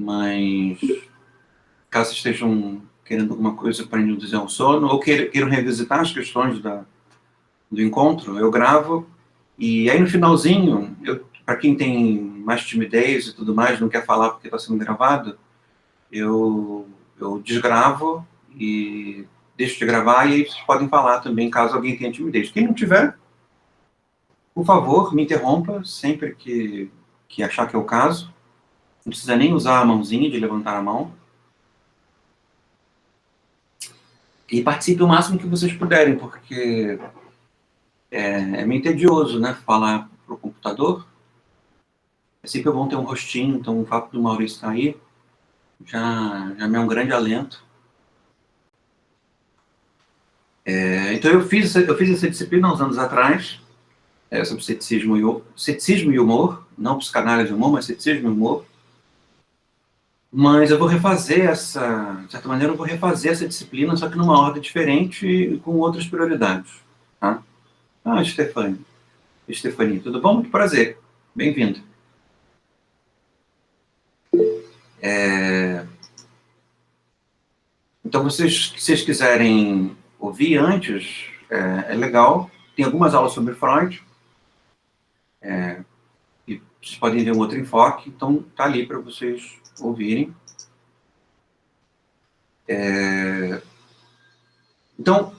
mas caso vocês estejam querendo alguma coisa para induzir ao sono, ou queiram revisitar as questões do encontro, eu gravo, e aí no finalzinho, para quem tem mais timidez e tudo mais, não quer falar porque está sendo gravado, eu desgravo e deixo de gravar, e aí vocês podem falar também, caso alguém tenha timidez. Quem não tiver, por favor, me interrompa sempre que achar que é o caso. Não precisa nem usar a mãozinha de levantar a mão. E participe o máximo que vocês puderem, porque é meio tedioso, né, falar para o computador. É sempre bom ter um rostinho, então o fato do Maurício estar aí já me é um grande alento. Então eu fiz essa disciplina uns anos atrás, sobre ceticismo e humor, não psicanálise e humor, mas ceticismo e humor. Mas eu vou refazer de certa maneira, eu vou refazer essa disciplina, só que numa ordem diferente e com outras prioridades. Tá? Stefania, tudo bom? Muito prazer. Bem-vindo. Então, se vocês quiserem ouvir antes, é legal. Tem algumas aulas sobre Freud, e vocês podem ver um outro enfoque, então tá ali para vocês ouvirem. Então,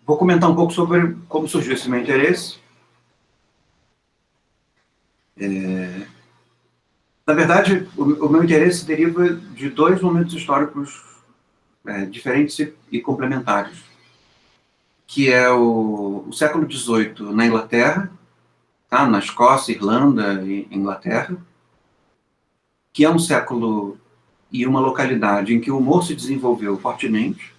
vou comentar um pouco sobre como surgiu esse meu interesse. Na verdade, o meu interesse deriva de dois momentos históricos diferentes e complementares, que é o século XVIII na Inglaterra, tá? Na Escócia, Irlanda e Inglaterra, que é um século e uma localidade em que o humor se desenvolveu fortemente.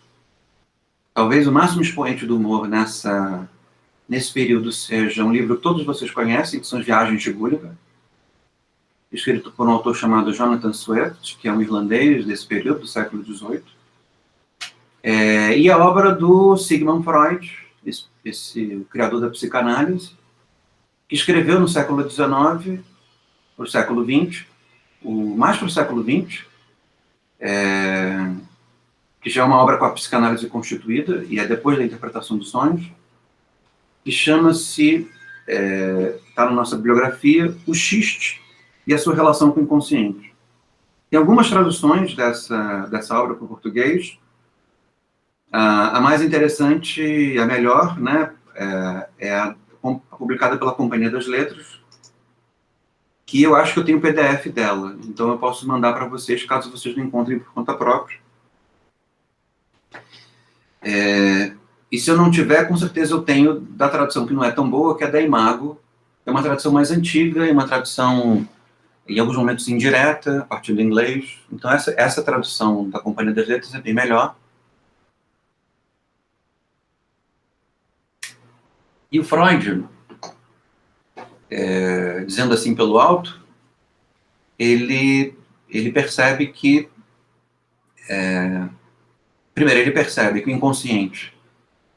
Talvez o máximo expoente do humor nesse período seja um livro que todos vocês conhecem, que são As Viagens de Gulliver, escrito por um autor chamado Jonathan Swift, que é um irlandês desse período, do século XVIII. E a obra do Sigmund Freud, esse criador da psicanálise, que escreveu no século XIX, para o século XX, mais para o século XX, que já é uma obra com a psicanálise constituída, e é depois da interpretação dos sonhos, que chama-se, está na nossa bibliografia, O Xiste e a sua relação com o inconsciente. Tem algumas traduções dessa obra para o português. A mais interessante, a melhor, né, é publicada pela Companhia das Letras, que eu acho que eu tenho o PDF dela, então eu posso mandar para vocês, caso vocês não encontrem por conta própria. E se eu não tiver, com certeza eu tenho da tradução que não é tão boa, que é da Imago. É uma tradução mais antiga, é uma tradução, em alguns momentos, indireta, a partir do inglês. Então essa tradução da Companhia das Letras é bem melhor. E o Freud, dizendo assim pelo alto, ele percebe que... primeiro, ele percebe que o inconsciente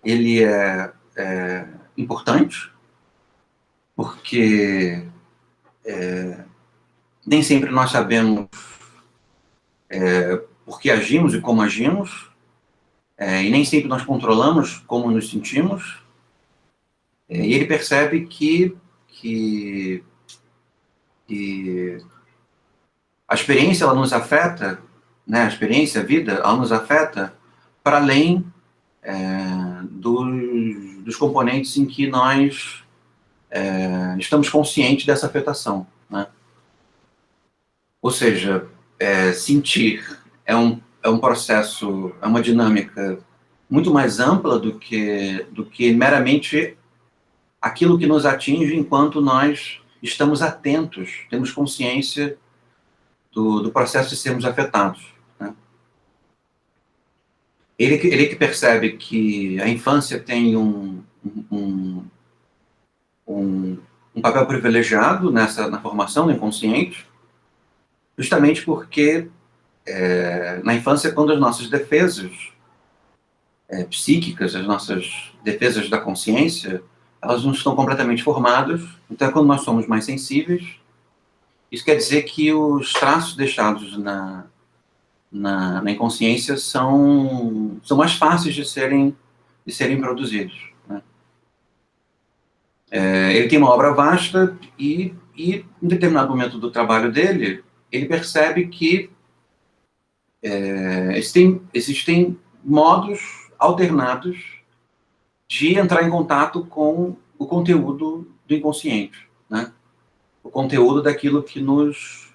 ele é importante, porque nem sempre nós sabemos por que agimos e como agimos, e nem sempre nós controlamos como nos sentimos, e ele percebe que a experiência, ela nos afeta, né, a experiência, a vida, ela nos afeta para além dos componentes em que nós estamos conscientes dessa afetação, né? Ou seja, sentir é um processo, é uma dinâmica muito mais ampla do que meramente aquilo que nos atinge enquanto nós estamos atentos, temos consciência do processo de sermos afetados, né? Ele que percebe que a infância tem um papel privilegiado na formação do inconsciente, justamente porque na infância, quando as nossas defesas psíquicas, as nossas defesas da consciência, elas não estão completamente formadas, então é quando nós somos mais sensíveis, Isso quer dizer que os traços deixados na inconsciência são mais fáceis de serem produzidos, né? Ele tem uma obra vasta e, em determinado momento do trabalho dele, ele percebe que existem modos alternados de entrar em contato com o conteúdo do inconsciente, né? O conteúdo daquilo que nos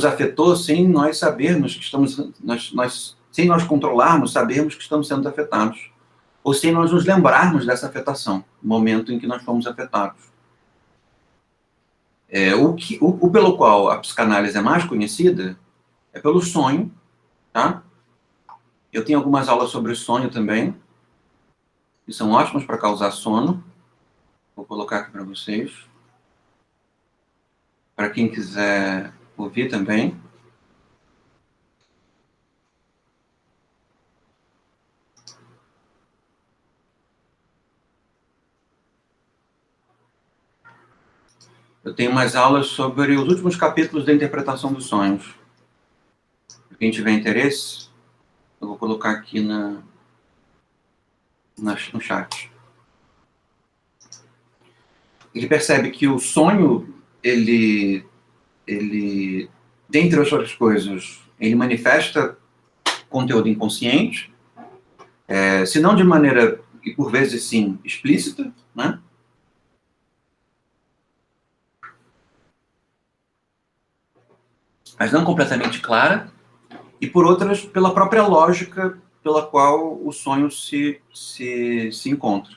afetou sem nós sabermos que estamos, sem nós controlarmos, sabermos que estamos sendo afetados, ou sem nós nos lembrarmos dessa afetação, no momento em que nós fomos afetados. O pelo qual a psicanálise é mais conhecida é pelo sonho, tá? Eu tenho algumas aulas sobre sonho também, que são ótimas para causar sono. Vou colocar aqui para vocês. Para quem quiser ouvir também. Eu tenho umas aulas sobre os últimos capítulos da interpretação dos sonhos. Para quem tiver interesse, eu vou colocar aqui no chat. Ele percebe que o sonho, ele dentre outras coisas, ele manifesta conteúdo inconsciente, se não de maneira, e por vezes sim, explícita, né? Mas não completamente clara, e por outras, pela própria lógica pela qual o sonho se encontra.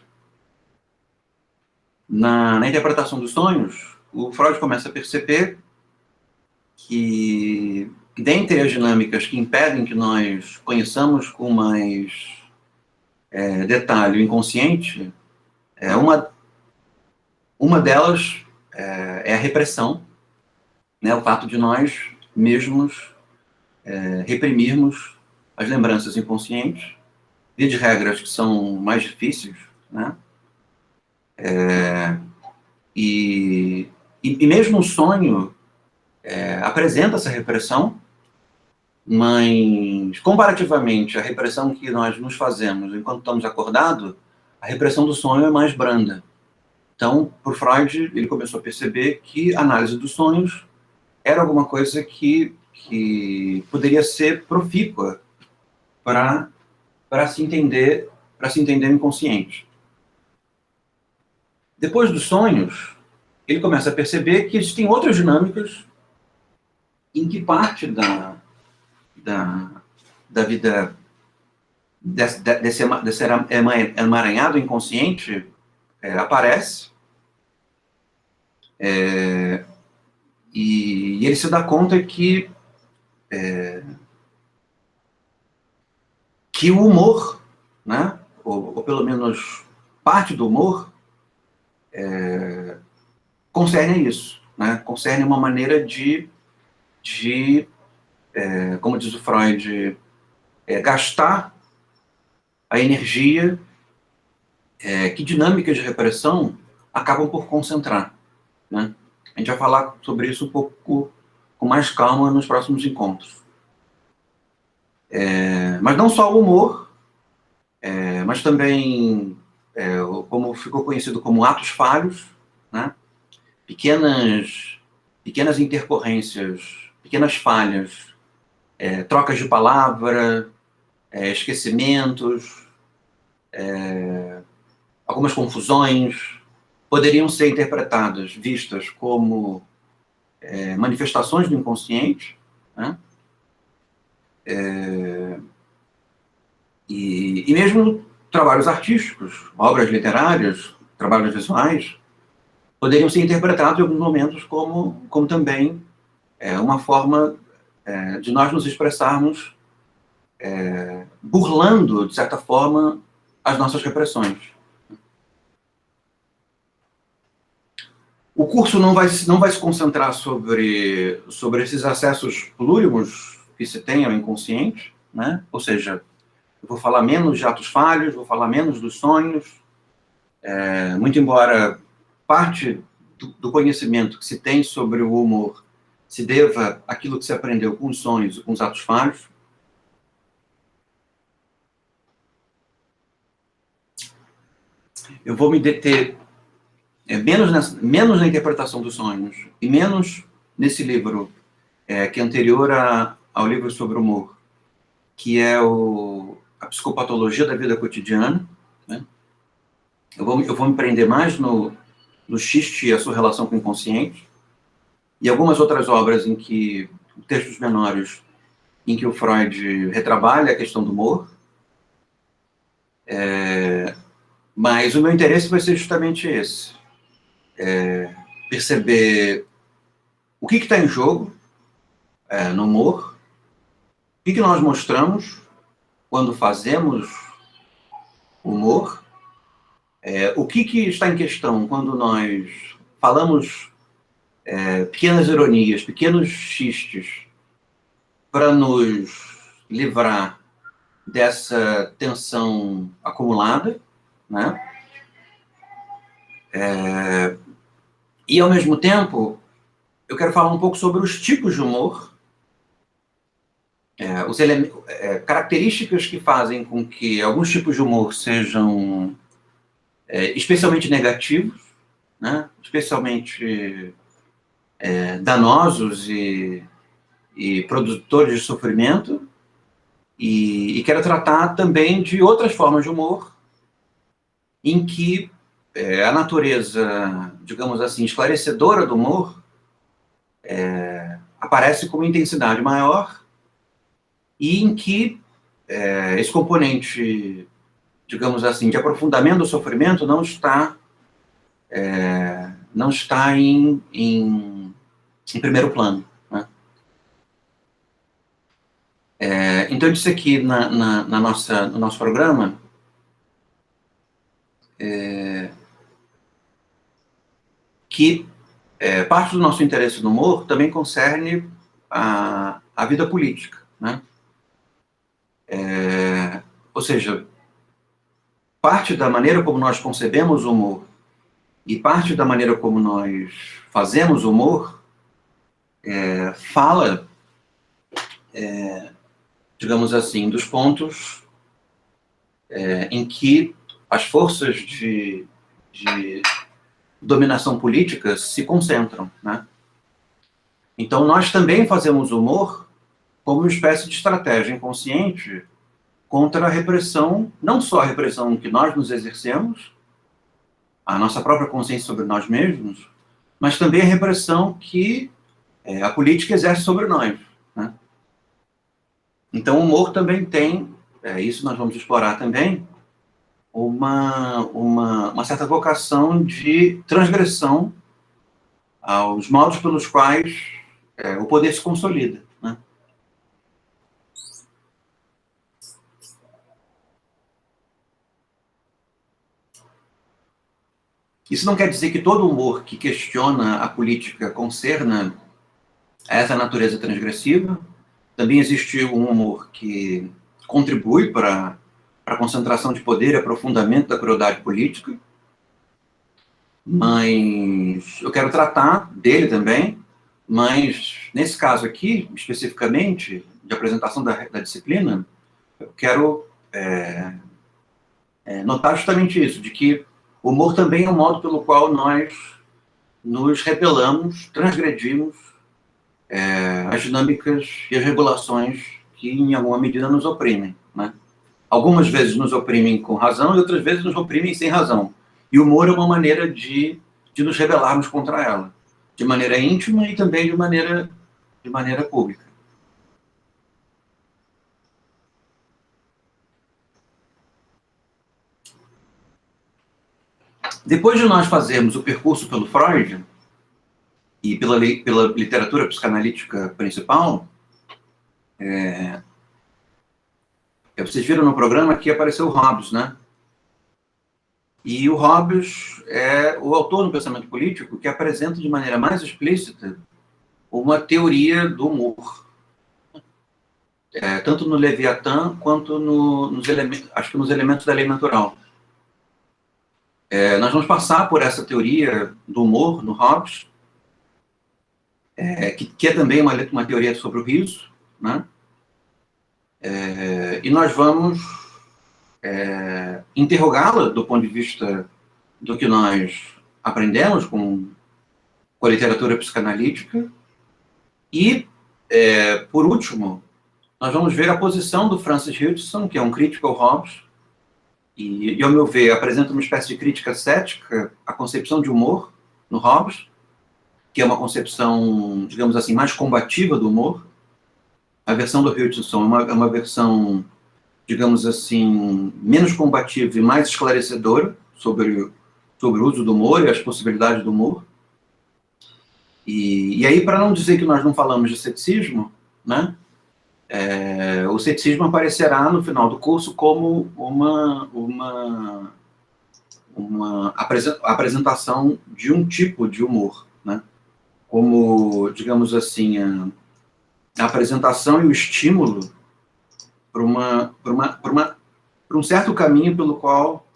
Na interpretação dos sonhos, o Freud começa a perceber que, dentre as dinâmicas que impedem que nós conheçamos com mais detalhe o inconsciente, uma delas é a repressão, né, o fato de nós mesmos reprimirmos as lembranças inconscientes, via de regras que são mais difíceis, né? E mesmo o sonho apresenta essa repressão, mas comparativamente à repressão que nós nos fazemos enquanto estamos acordados, a repressão do sonho é mais branda. Então, por Freud, ele começou a perceber que a análise dos sonhos era alguma coisa que poderia ser profícua para se entender o inconsciente. Depois dos sonhos, ele começa a perceber que existem outras dinâmicas em que parte da vida desse emaranhado inconsciente aparece, e ele se dá conta que o humor, né, ou pelo menos parte do humor, concerne a isso, né, concerne uma maneira de como diz o Freud, gastar a energia que dinâmicas de repressão acabam por concentrar, né? A gente vai falar sobre isso um pouco com mais calma nos próximos encontros. Mas não só o humor, mas também, como ficou conhecido como atos falhos, né? Pequenas intercorrências, pequenas falhas, trocas de palavra, esquecimentos, algumas confusões, poderiam ser interpretadas, vistas como manifestações do inconsciente, né? E mesmo trabalhos artísticos, obras literárias, trabalhos visuais, poderiam ser interpretados em alguns momentos como também uma forma de nós nos expressarmos burlando, de certa forma, as nossas repressões. O curso não vai se concentrar sobre esses acessos plúrimos que se tem ao inconsciente, né? Ou seja, eu vou falar menos de atos falhos, vou falar menos dos sonhos, muito embora parte do conhecimento que se tem sobre o humor se deva àquilo que se aprendeu com os sonhos e com os atos falhos. Eu vou me deter menos na interpretação dos sonhos e menos nesse livro que é anterior ao livro sobre o humor, que é a psicopatologia da vida cotidiana, né? Eu vou me prender mais no xiste e a sua relação com o inconsciente, e algumas outras obras textos menores, em que o Freud retrabalha a questão do humor, mas o meu interesse vai ser justamente esse, perceber o que está em jogo no humor, o que nós mostramos quando fazemos humor, o que está em questão quando nós falamos pequenas ironias, pequenos xistes, para nos livrar dessa tensão acumulada, né? E, ao mesmo tempo, eu quero falar um pouco sobre os tipos de humor, características que fazem com que alguns tipos de humor sejam especialmente negativos, né? Especialmente danosos e produtores de sofrimento, e quero tratar também de outras formas de humor em que a natureza, digamos assim, esclarecedora do humor aparece com uma intensidade maior e em que esse componente, digamos assim, de aprofundamento do sofrimento não está em primeiro plano, né? Então, eu disse aqui no nosso programa que parte do nosso interesse no humor também concerne a vida política, né? Ou seja, parte da maneira como nós concebemos o humor e parte da maneira como nós fazemos humor fala, digamos assim, dos pontos em que as forças de dominação política se concentram, né? Então, nós também fazemos humor como uma espécie de estratégia inconsciente contra a repressão, não só a repressão que nós nos exercemos, a nossa própria consciência sobre nós mesmos, mas também a repressão que a política exerce sobre nós, né? Então, o humor também tem, isso nós vamos explorar também, uma certa vocação de transgressão aos modos pelos quais o poder se consolida, né? Isso não quer dizer que todo humor que questiona a política concerna essa natureza transgressiva. Também existe um humor que contribui para a concentração de poder e aprofundamento da crueldade política, mas eu quero tratar dele também, mas nesse caso aqui, especificamente, de apresentação da disciplina, eu quero notar justamente isso, de que o humor também é um modo pelo qual nós nos rebelamos, transgredimos as dinâmicas e as regulações que, em alguma medida, nos oprimem, né? Algumas vezes nos oprimem com razão e outras vezes nos oprimem sem razão. E o humor é uma maneira de nos rebelarmos contra ela, de maneira íntima e também de maneira pública. Depois de nós fazermos o percurso pelo Freud e pela literatura psicanalítica principal, vocês viram no programa que apareceu o Hobbes, né? E o Hobbes é o autor no pensamento político que apresenta de maneira mais explícita uma teoria do humor, tanto no Leviatã quanto nos elementos da lei natural. Nós vamos passar por essa teoria do humor no Hobbes, que é também uma teoria sobre o riso, né? E nós vamos interrogá-la do ponto de vista do que nós aprendemos com a literatura psicanalítica. E, por último, nós vamos ver a posição do Francis Hutcheson, que é um crítico ao Hobbes, e, ao meu ver, apresenta uma espécie de crítica cética à concepção de humor no Hobbes, que é uma concepção, digamos assim, mais combativa do humor. A versão do Hutcheson é uma versão, digamos assim, menos combativa e mais esclarecedora sobre o uso do humor e as possibilidades do humor. E aí, para não dizer que nós não falamos de ceticismo, né, o ceticismo aparecerá no final do curso como uma apresentação de um tipo de humor, né, como, digamos assim, a apresentação e o estímulo para um certo caminho pelo qual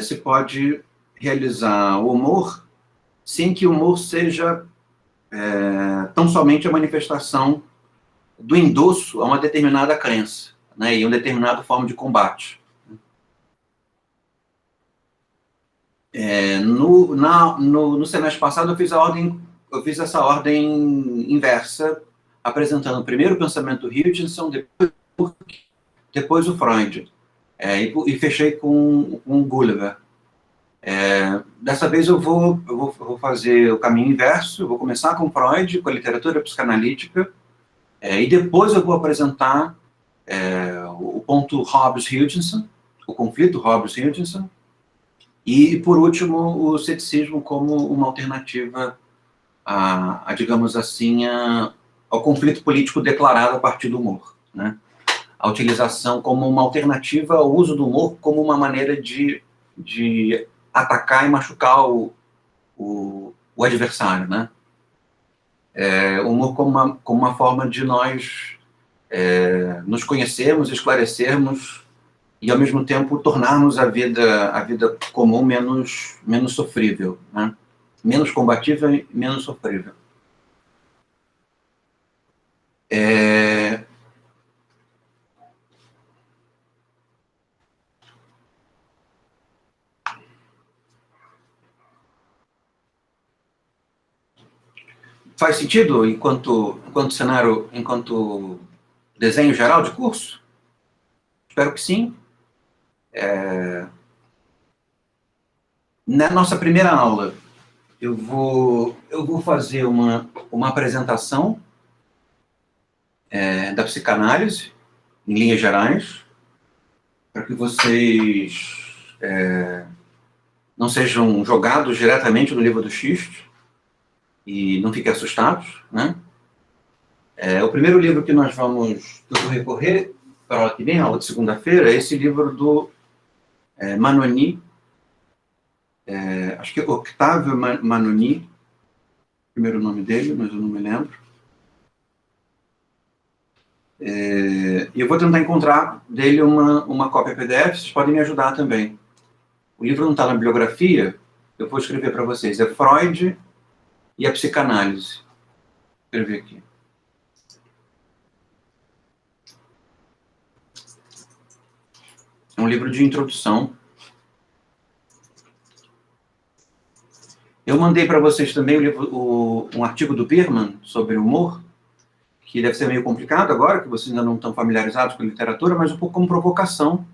se pode realizar o humor sem que o humor seja tão somente a manifestação do endosso a uma determinada crença, né, e uma determinada forma de combate. No semestre passado eu fiz essa ordem inversa, apresentando primeiro o pensamento Hutcheson, depois o Freud, e fechei com o Gulliver. Dessa vez eu vou fazer o caminho inverso, eu vou começar com Freud, com a literatura psicanalítica, e depois eu vou apresentar o ponto Hobbes-Hutcheson, o conflito Hobbes-Hutcheson, e, por último, o ceticismo como uma alternativa digamos assim, ao conflito político declarado a partir do humor, né? A utilização como uma alternativa ao uso do humor como uma maneira de atacar e machucar o adversário, né? O humor como uma forma de nós nos conhecermos, esclarecermos e, ao mesmo tempo, tornarmos a vida comum menos sofrível, né? Menos combatível e menos sofrível. Faz sentido enquanto cenário, enquanto desenho geral de curso? Espero que sim. Na nossa primeira aula, eu vou fazer uma apresentação da psicanálise, em linhas gerais, para que vocês não sejam jogados diretamente no livro do Xiste e não fiquem assustados, né? O primeiro livro que eu vou recorrer para a aula que vem, a aula de segunda-feira, é esse livro do Manoni, acho que é Octavio Manoni, primeiro nome dele, mas eu não me lembro. E eu vou tentar encontrar dele uma cópia PDF, vocês podem me ajudar também. O livro não está na bibliografia, eu vou escrever para vocês. É Freud e a Psicanálise. Vou escrever aqui. É um livro de introdução. Eu mandei para vocês também um artigo do Bierman sobre humor, que deve ser meio complicado agora, que vocês ainda não estão familiarizados com a literatura, mas um pouco como provocação,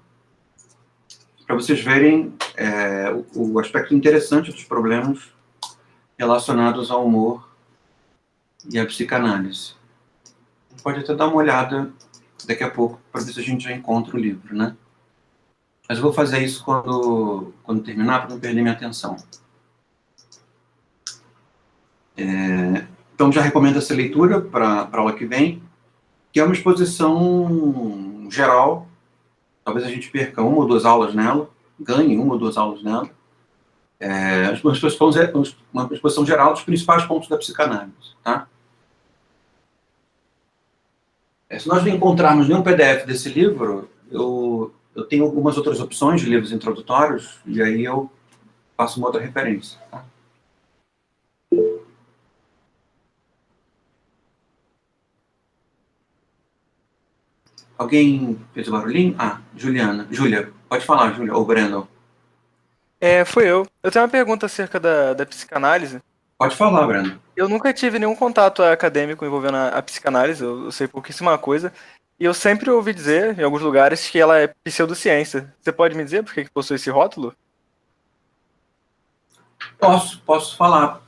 para vocês verem o aspecto interessante dos problemas relacionados ao humor e à psicanálise. A gente pode até dar uma olhada daqui a pouco, para ver se a gente já encontra o livro, né? Mas eu vou fazer isso quando terminar, para não perder minha atenção. Então, já recomendo essa leitura para a aula que vem, que é uma exposição geral. Talvez a gente perca uma ou duas aulas nela, ganhe uma ou duas aulas nela. Uma exposição geral dos principais pontos da psicanálise. Tá? Se nós não encontrarmos nenhum PDF desse livro, eu tenho algumas outras opções de livros introdutórios, e aí eu faço uma outra referência. Tá? Alguém fez o barulhinho? Ah, Juliana. Júlia, pode falar, Júlia, ou Brandon. Foi eu. Eu tenho uma pergunta acerca da psicanálise. Pode falar, Brandon. Eu nunca tive nenhum contato acadêmico envolvendo a psicanálise, eu sei pouquíssima coisa. E eu sempre ouvi dizer, em alguns lugares, que ela é pseudociência. Você pode me dizer por que possui esse rótulo? Posso falar.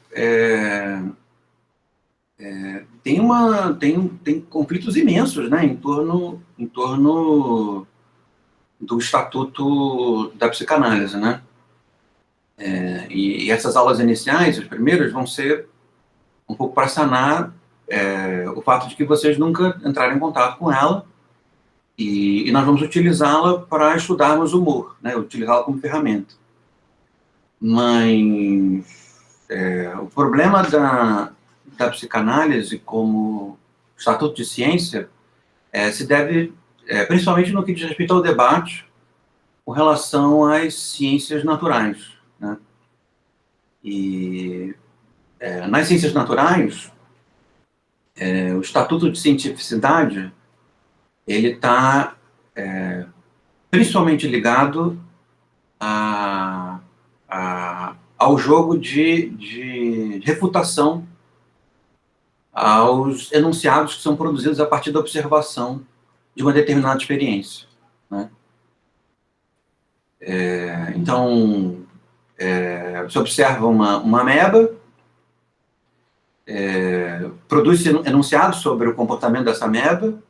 Tem conflitos imensos, né, em torno do Estatuto da Psicanálise, né? E essas aulas iniciais, as primeiras, vão ser um pouco para sanar o fato de que vocês nunca entraram em contato com ela, e nós vamos utilizá-la para estudarmos o humor, né, utilizá-la como ferramenta. Mas o problema da psicanálise como estatuto de ciência se deve principalmente no que diz respeito ao debate com relação às ciências naturais, né? E nas ciências naturais, o estatuto de cientificidade ele está principalmente ligado ao jogo de refutação aos enunciados que são produzidos a partir da observação de uma determinada experiência, né? Então, você observa uma ameba, produz enunciados sobre o comportamento dessa ameba,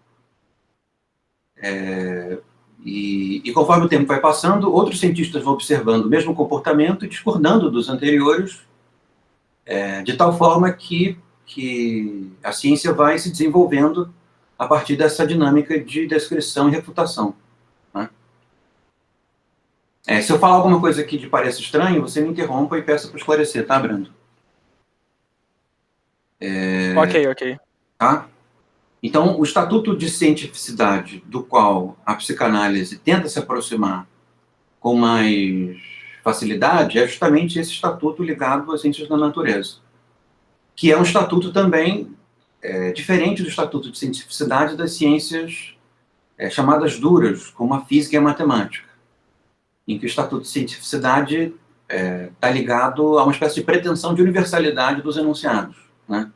e conforme o tempo vai passando, outros cientistas vão observando o mesmo comportamento e discordando dos anteriores, de tal forma que a ciência vai se desenvolvendo a partir dessa dinâmica de descrição e refutação, né? Se eu falar alguma coisa aqui que pareça estranho, você me interrompa e peça para esclarecer, tá, Brando? Ok. Tá? Então, o estatuto de cientificidade do qual a psicanálise tenta se aproximar com mais facilidade é justamente esse estatuto ligado às ciências da natureza, que é um estatuto também diferente do estatuto de cientificidade das ciências chamadas duras, como a física e a matemática, em que o estatuto de cientificidade está ligado a uma espécie de pretensão de universalidade dos enunciados, né?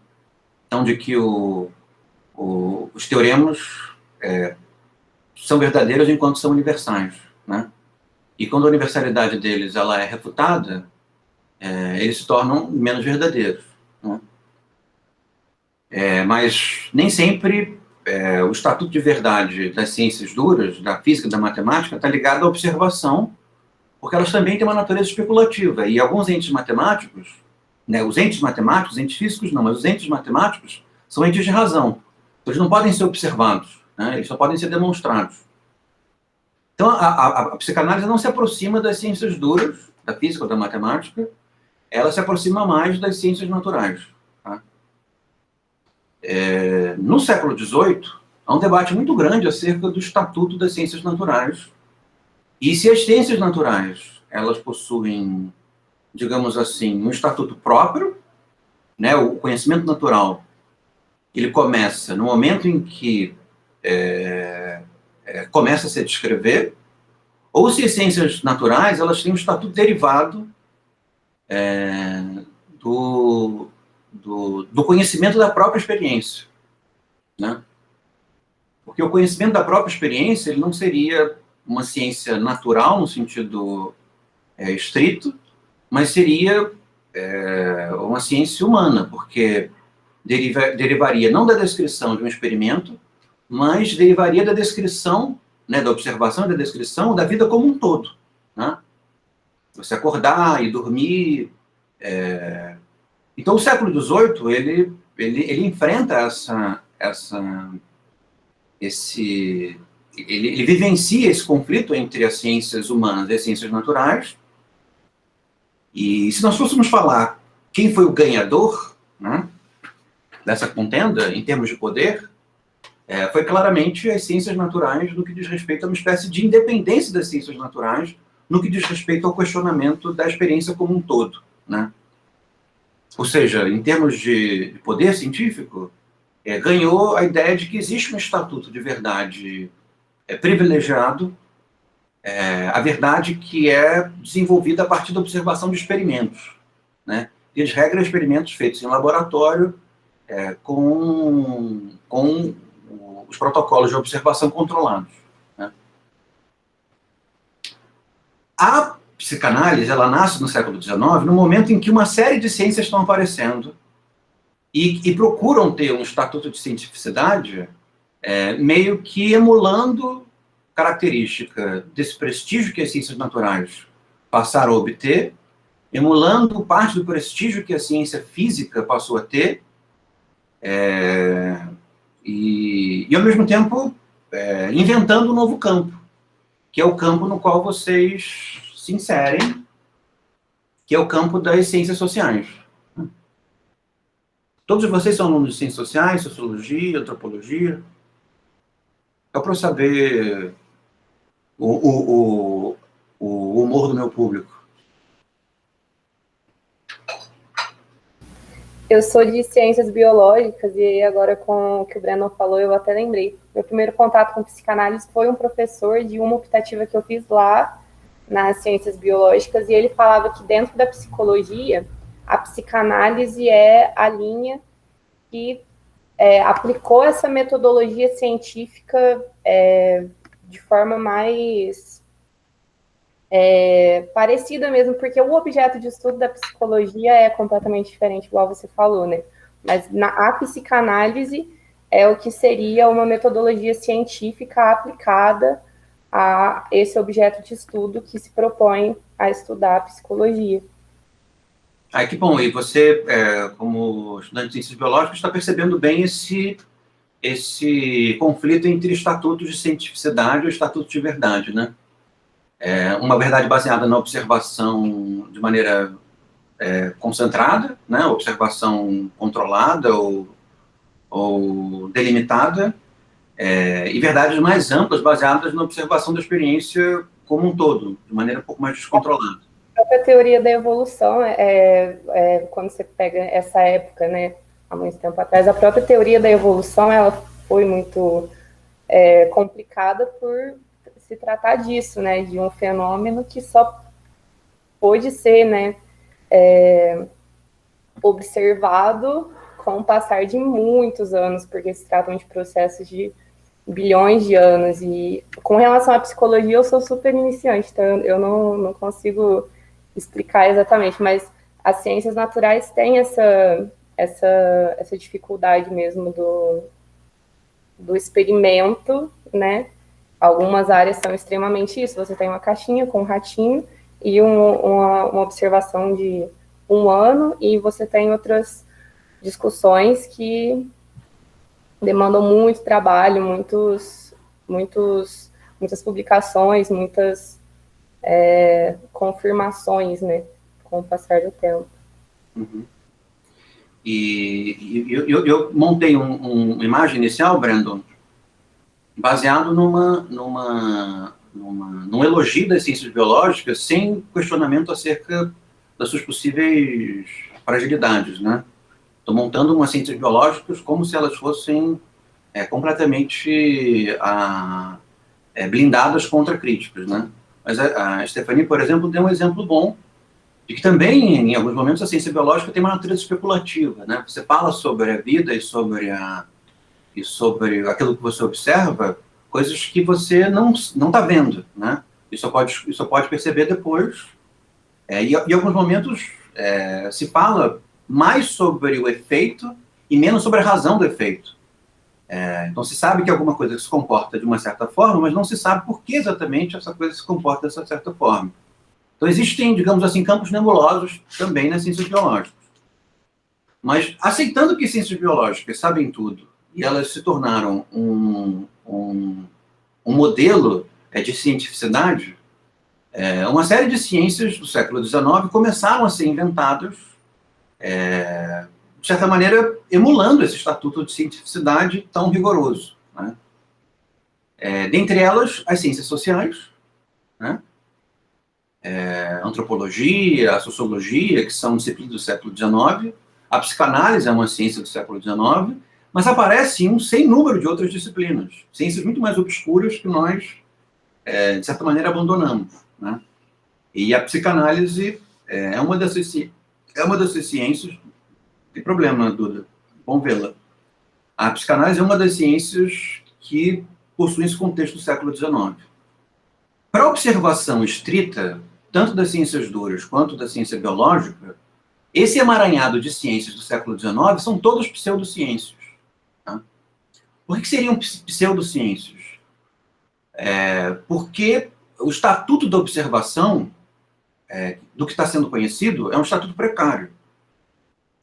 Então, de que os teoremas são verdadeiros enquanto são universais, né? E quando a universalidade deles ela é refutada, eles se tornam menos verdadeiros, né? Mas nem sempre o estatuto de verdade das ciências duras, da física e da matemática, está ligado à observação, porque elas também têm uma natureza especulativa. E alguns entes matemáticos, né, os entes matemáticos, os entes físicos não, mas os entes matemáticos são entes de razão. Eles não podem ser observados, né, eles só podem ser demonstrados. Então, a psicanálise não se aproxima das ciências duras, da física ou da matemática, ela se aproxima mais das ciências naturais. Tá? No século XVIII, há um debate muito grande acerca do estatuto das ciências naturais. E se as ciências naturais, elas possuem, digamos assim, um estatuto próprio, né, o conhecimento natural, ele começa no momento em que começa a se descrever, ou se as ciências naturais, elas têm um estatuto derivado do conhecimento da própria experiência, né? Porque o conhecimento da própria experiência, ele não seria uma ciência natural, no sentido estrito, mas seria uma ciência humana, porque derivaria não da descrição de um experimento, mas derivaria da descrição, né, da observação e da descrição da vida como um todo, né? Você acordar e dormir. Então, o século XVIII, ele enfrenta ele vivencia esse conflito entre as ciências humanas e as ciências naturais. E se nós fôssemos falar quem foi o ganhador, né, dessa contenda, em termos de poder, foi claramente as ciências naturais no que diz respeito a uma espécie de independência das ciências naturais no que diz respeito ao questionamento da experiência como um todo, né? Ou seja, em termos de poder científico, ganhou a ideia de que existe um estatuto de verdade privilegiado, a verdade que é desenvolvida a partir da observação de experimentos, né? E as regras de experimentos feitos em laboratório com os protocolos de observação controlados, né? A psicanálise, ela nasce no século XIX, no momento em que uma série de ciências estão aparecendo e procuram ter um estatuto de cientificidade meio que emulando característica desse prestígio que as ciências naturais passaram a obter, emulando parte do prestígio que a ciência física passou a ter, e ao mesmo tempo, inventando um novo campo, que é o campo no qual vocês se inserem, que é o campo das ciências sociais. Todos vocês são alunos de ciências sociais, sociologia, antropologia. Só para eu saber o humor do meu público. Eu sou de ciências biológicas e agora com o que o Breno falou, eu até lembrei. Meu primeiro contato com psicanálise foi um professor de uma optativa que eu fiz lá nas ciências biológicas, e ele falava que dentro da psicologia, a psicanálise é a linha que aplicou essa metodologia científica de forma mais parecida mesmo, porque o objeto de estudo da psicologia é completamente diferente, igual você falou, né? Mas a psicanálise é o que seria uma metodologia científica aplicada a esse objeto de estudo que se propõe a estudar a psicologia. Ah, que bom. E você, como estudante de ciências biológicas, está percebendo bem esse conflito entre estatutos de cientificidade e estatutos de verdade, né? Uma verdade baseada na observação de maneira concentrada, né? Observação controlada ou delimitada, e verdades mais amplas baseadas na observação da experiência como um todo, de maneira um pouco mais descontrolada. A própria teoria da evolução, quando você pega essa época, né, há muito tempo atrás, a própria teoria da evolução ela foi muito complicada por se tratar disso, né, de um fenômeno que só pôde ser, né, observado com o passar de muitos anos, porque se tratam de processos de bilhões de anos. E com relação à psicologia, eu sou super iniciante, então eu não consigo explicar exatamente, mas as ciências naturais têm essa dificuldade mesmo do experimento, né? Algumas áreas são extremamente isso, você tem uma caixinha com um ratinho e uma observação de 1 ano, e você tem outras discussões que demandam muito trabalho, muitas publicações, muitas confirmações, né, com o passar do tempo. Uhum. E eu montei uma imagem inicial, Brandon, baseado num elogio das ciências biológicas, sem questionamento acerca das suas possíveis fragilidades, né? Estou montando umas ciências biológicas como se elas fossem completamente blindadas contra críticas, né? Mas a Stephanie, por exemplo, deu um exemplo bom de que também, em alguns momentos, a ciência biológica tem uma natureza especulativa, né? Você fala sobre a vida e sobre aquilo que você observa, coisas que você não está vendo, né? Isso pode perceber depois. E em alguns momentos se fala mais sobre o efeito e menos sobre a razão do efeito. Então se sabe que alguma coisa se comporta de uma certa forma, mas não se sabe por que exatamente essa coisa se comporta dessa certa forma. Então existem, digamos assim, campos nebulosos também nas ciências biológicas. Mas aceitando que ciências biológicas sabem tudo e elas se tornaram um modelo de cientificidade, uma série de ciências do século XIX começaram a ser inventadas, de certa maneira, emulando esse estatuto de cientificidade tão rigoroso, né? Dentre elas, as ciências sociais, né? a antropologia, a sociologia, que são disciplinas do século XIX, a psicanálise é uma ciência do século XIX, mas aparece um sem número de outras disciplinas, ciências muito mais obscuras que nós, de certa maneira, abandonamos, né? E a psicanálise é uma dessas ciências. Tem problema, Duda, vamos vê-la. A psicanálise é uma das ciências que possuem esse contexto do século XIX. Para a observação estrita, tanto das ciências duras quanto da ciência biológica, esse emaranhado de ciências do século XIX são todas pseudociências. Tá? Por que seriam pseudociências? Porque o estatuto da observação, do que está sendo conhecido, é um estatuto precário.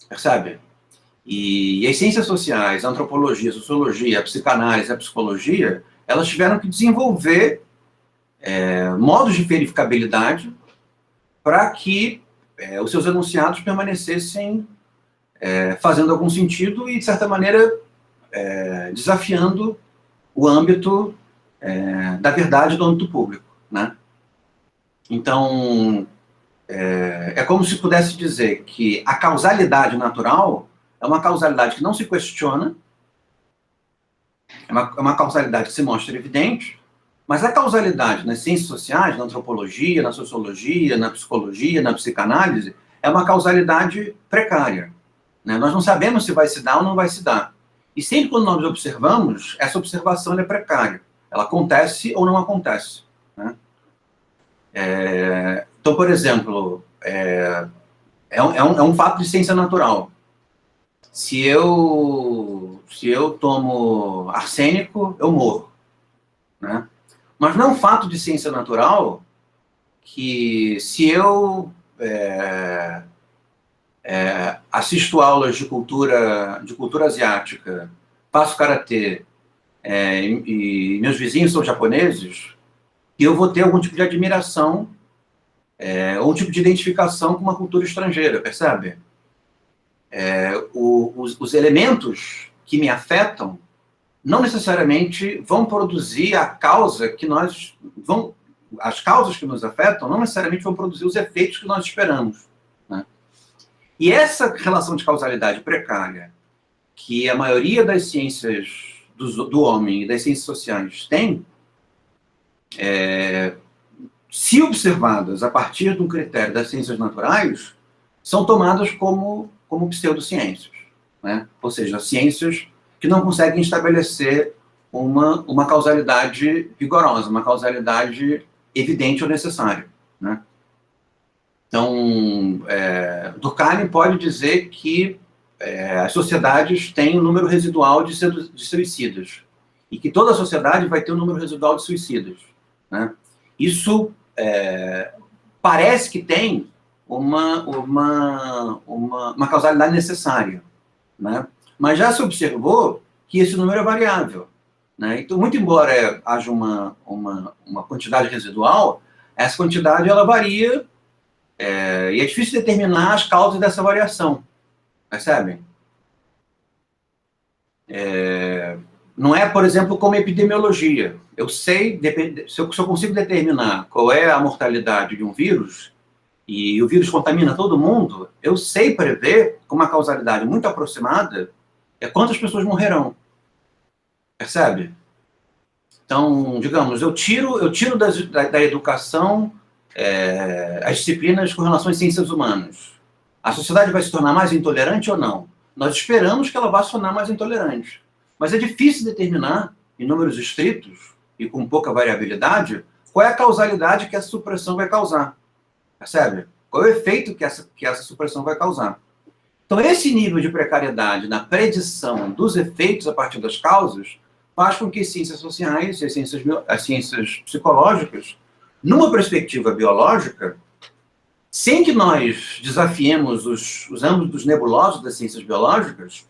Percebe? E as ciências sociais, a antropologia, a sociologia, a psicanálise, a psicologia, elas tiveram que desenvolver modos de verificabilidade para que os seus enunciados permanecessem fazendo algum sentido e, de certa maneira, desafiando o âmbito da verdade do âmbito público, né? Então, é como se pudesse dizer que a causalidade natural é uma causalidade que não se questiona, é uma causalidade que se mostra evidente, mas a causalidade nas ciências sociais, na antropologia, na sociologia, na psicologia, na psicanálise, é uma causalidade precária, né? Nós não sabemos se vai se dar ou não vai se dar. E sempre quando nós observamos, essa observação é precária. Ela acontece ou não acontece, né? Então, por exemplo, é um fato de ciência natural. Se eu tomo arsênico, eu morro, né? Mas não é um fato de ciência natural que se eu assisto aulas de cultura asiática, faço karatê, e meus vizinhos são japoneses, que eu vou ter algum tipo de admiração ou um tipo de identificação com uma cultura estrangeira, percebe? Os elementos que me afetam não necessariamente vão produzir a causa que nós... as causas que nos afetam não necessariamente vão produzir os efeitos que nós esperamos, né? E essa relação de causalidade precária, que a maioria das ciências do homem e das ciências sociais tem, se observadas a partir do critério das ciências naturais, são tomadas como pseudociências, né? Ou seja, ciências que não conseguem estabelecer uma causalidade vigorosa, uma causalidade evidente ou necessária, né? Então, Durkheim pode dizer que as sociedades têm um número residual de suicidas, e que toda a sociedade vai ter um número residual de suicidas, né? Isso parece que tem uma causalidade necessária, né? Mas já se observou que esse número é variável, né? Então, muito embora haja uma quantidade residual, essa quantidade ela varia, e é difícil determinar as causas dessa variação, percebem? Não é, por exemplo, como epidemiologia. Eu sei, se eu consigo determinar qual é a mortalidade de um vírus, e o vírus contamina todo mundo, eu sei prever, com uma causalidade muito aproximada, quantas pessoas morrerão. Percebe? Então, digamos, eu tiro da educação as disciplinas com relação às ciências humanas. A sociedade vai se tornar mais intolerante ou não? Nós esperamos que ela vá se tornar mais intolerante. Mas é difícil determinar, em números estritos e com pouca variabilidade, qual é a causalidade que essa supressão vai causar. Percebe? Qual é o efeito que essa supressão vai causar. Então, esse nível de precariedade na predição dos efeitos a partir das causas faz com que as ciências sociais e as ciências psicológicas, numa perspectiva biológica, sem que nós desafiemos os âmbitos nebulosos das ciências biológicas,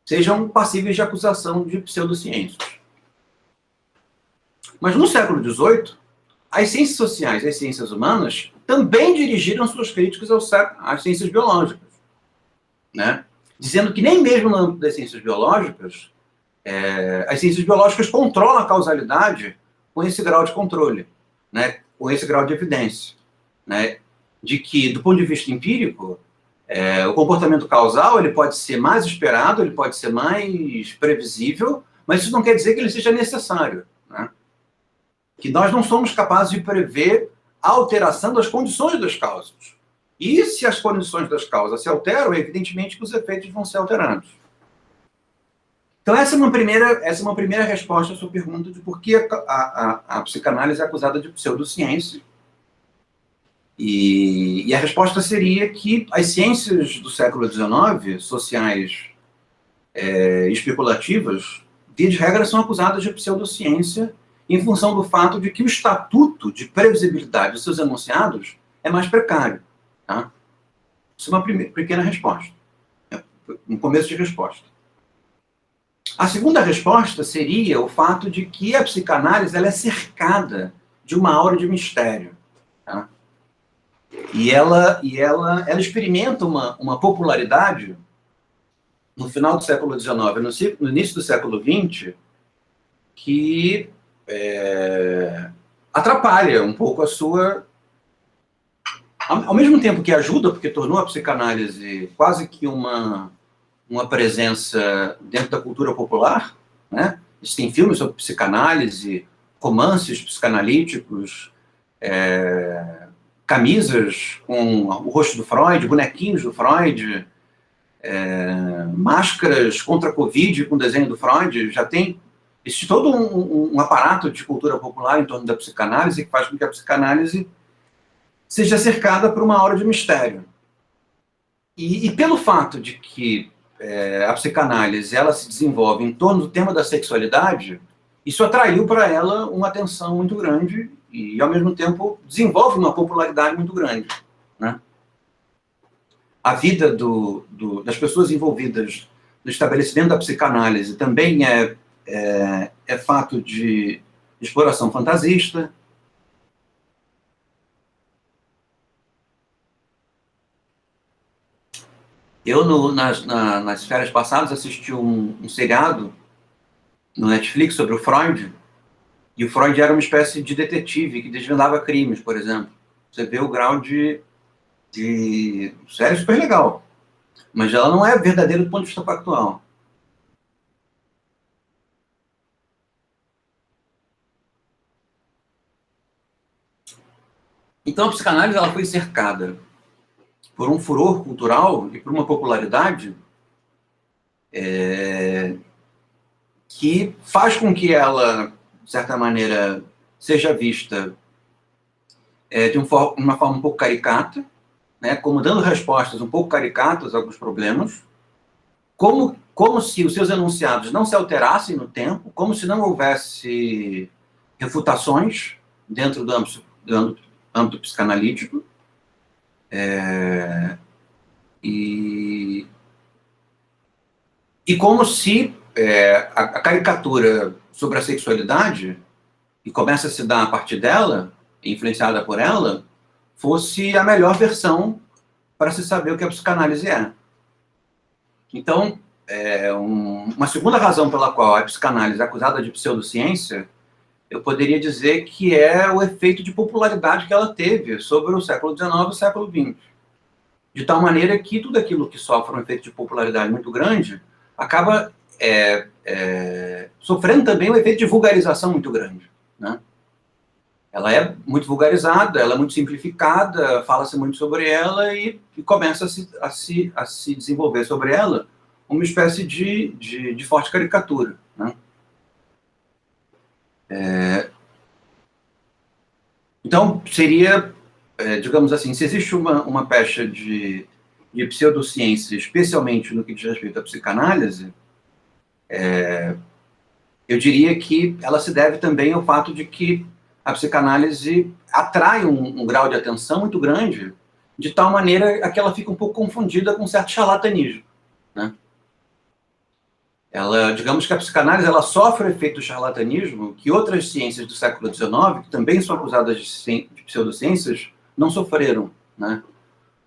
sejam passíveis de acusação de pseudociências. Mas no século XVIII, as ciências sociais e as ciências humanas também dirigiram suas críticas às ciências biológicas, né? Dizendo que nem mesmo no âmbito das ciências biológicas, as ciências biológicas controlam a causalidade com esse grau de controle, né? Com esse grau de evidência. né, de que, do ponto de vista empírico, o comportamento causal ele pode ser mais esperado, ele pode ser mais previsível, mas isso não quer dizer que ele seja necessário, né? Que nós não somos capazes de prever a alteração das condições das causas. E se as condições das causas se alteram, evidentemente que os efeitos vão ser alterados. Então, essa é uma primeira resposta à sua pergunta de por que a psicanálise é acusada de pseudociência. E a resposta seria que as ciências do século XIX, sociais especulativas, via de regra, são acusadas de pseudociência em função do fato de que o estatuto de previsibilidade dos seus enunciados é mais precário. Tá? Isso é uma pequena resposta. Um começo de resposta. A segunda resposta seria o fato de que a psicanálise ela é cercada de uma aura de mistério. Tá? E ela experimenta uma popularidade no final do século XIX, no início do século XX, que atrapalha um pouco a sua... Ao mesmo tempo que ajuda, porque tornou a psicanálise quase que uma presença dentro da cultura popular, né? Existem filmes sobre psicanálise, romances psicanalíticos, camisas com o rosto do Freud, bonequinhos do Freud, máscaras contra a Covid com desenho do Freud. Existe todo um aparato de cultura popular em torno da psicanálise que faz com que a psicanálise seja cercada por uma aura de mistério. E pelo fato de que a psicanálise ela se desenvolve em torno do tema da sexualidade, isso atraiu para ela uma atenção muito grande e, ao mesmo tempo, desenvolve uma popularidade muito grande. Né? A vida das pessoas envolvidas no estabelecimento da psicanálise também é fato de exploração fantasista. Eu, nas férias passadas, assisti um seriado no Netflix sobre o Freud, e o Freud era uma espécie de detetive que desvendava crimes, por exemplo. Você vê o grau de série super legal, mas ela não é verdadeira do ponto de vista factual. Então, a psicanálise ela foi cercada por um furor cultural e por uma popularidade que faz com que ela, de certa maneira, seja vista de uma forma um pouco caricata, né, como dando respostas um pouco caricatas a alguns problemas, como se os seus enunciados não se alterassem no tempo, como se não houvesse refutações dentro do âmbito psicanalítico, e como se a caricatura sobre a sexualidade, que começa a se dar a partir dela, influenciada por ela, fosse a melhor versão para se saber o que a psicanálise é. Então, uma segunda razão pela qual a psicanálise é acusada de pseudociência, eu poderia dizer que é o efeito de popularidade que ela teve sobre o século XIX e o século XX. De tal maneira que tudo aquilo que sofre um efeito de popularidade muito grande acaba sofrendo também um efeito de vulgarização muito grande. Né? Ela é muito vulgarizada, ela é muito simplificada, fala-se muito sobre ela e começa a se desenvolver sobre ela uma espécie de forte caricatura. Né? Então, seria, digamos assim, se existe uma pecha de pseudociência, especialmente no que diz respeito à psicanálise, eu diria que ela se deve também ao fato de que a psicanálise atrai um grau de atenção muito grande, de tal maneira a que ela fica um pouco confundida com um certo charlatanismo. Né? Digamos que a psicanálise ela sofre o efeito do charlatanismo que outras ciências do século XIX, que também são acusadas de pseudociências, não sofreram. Né?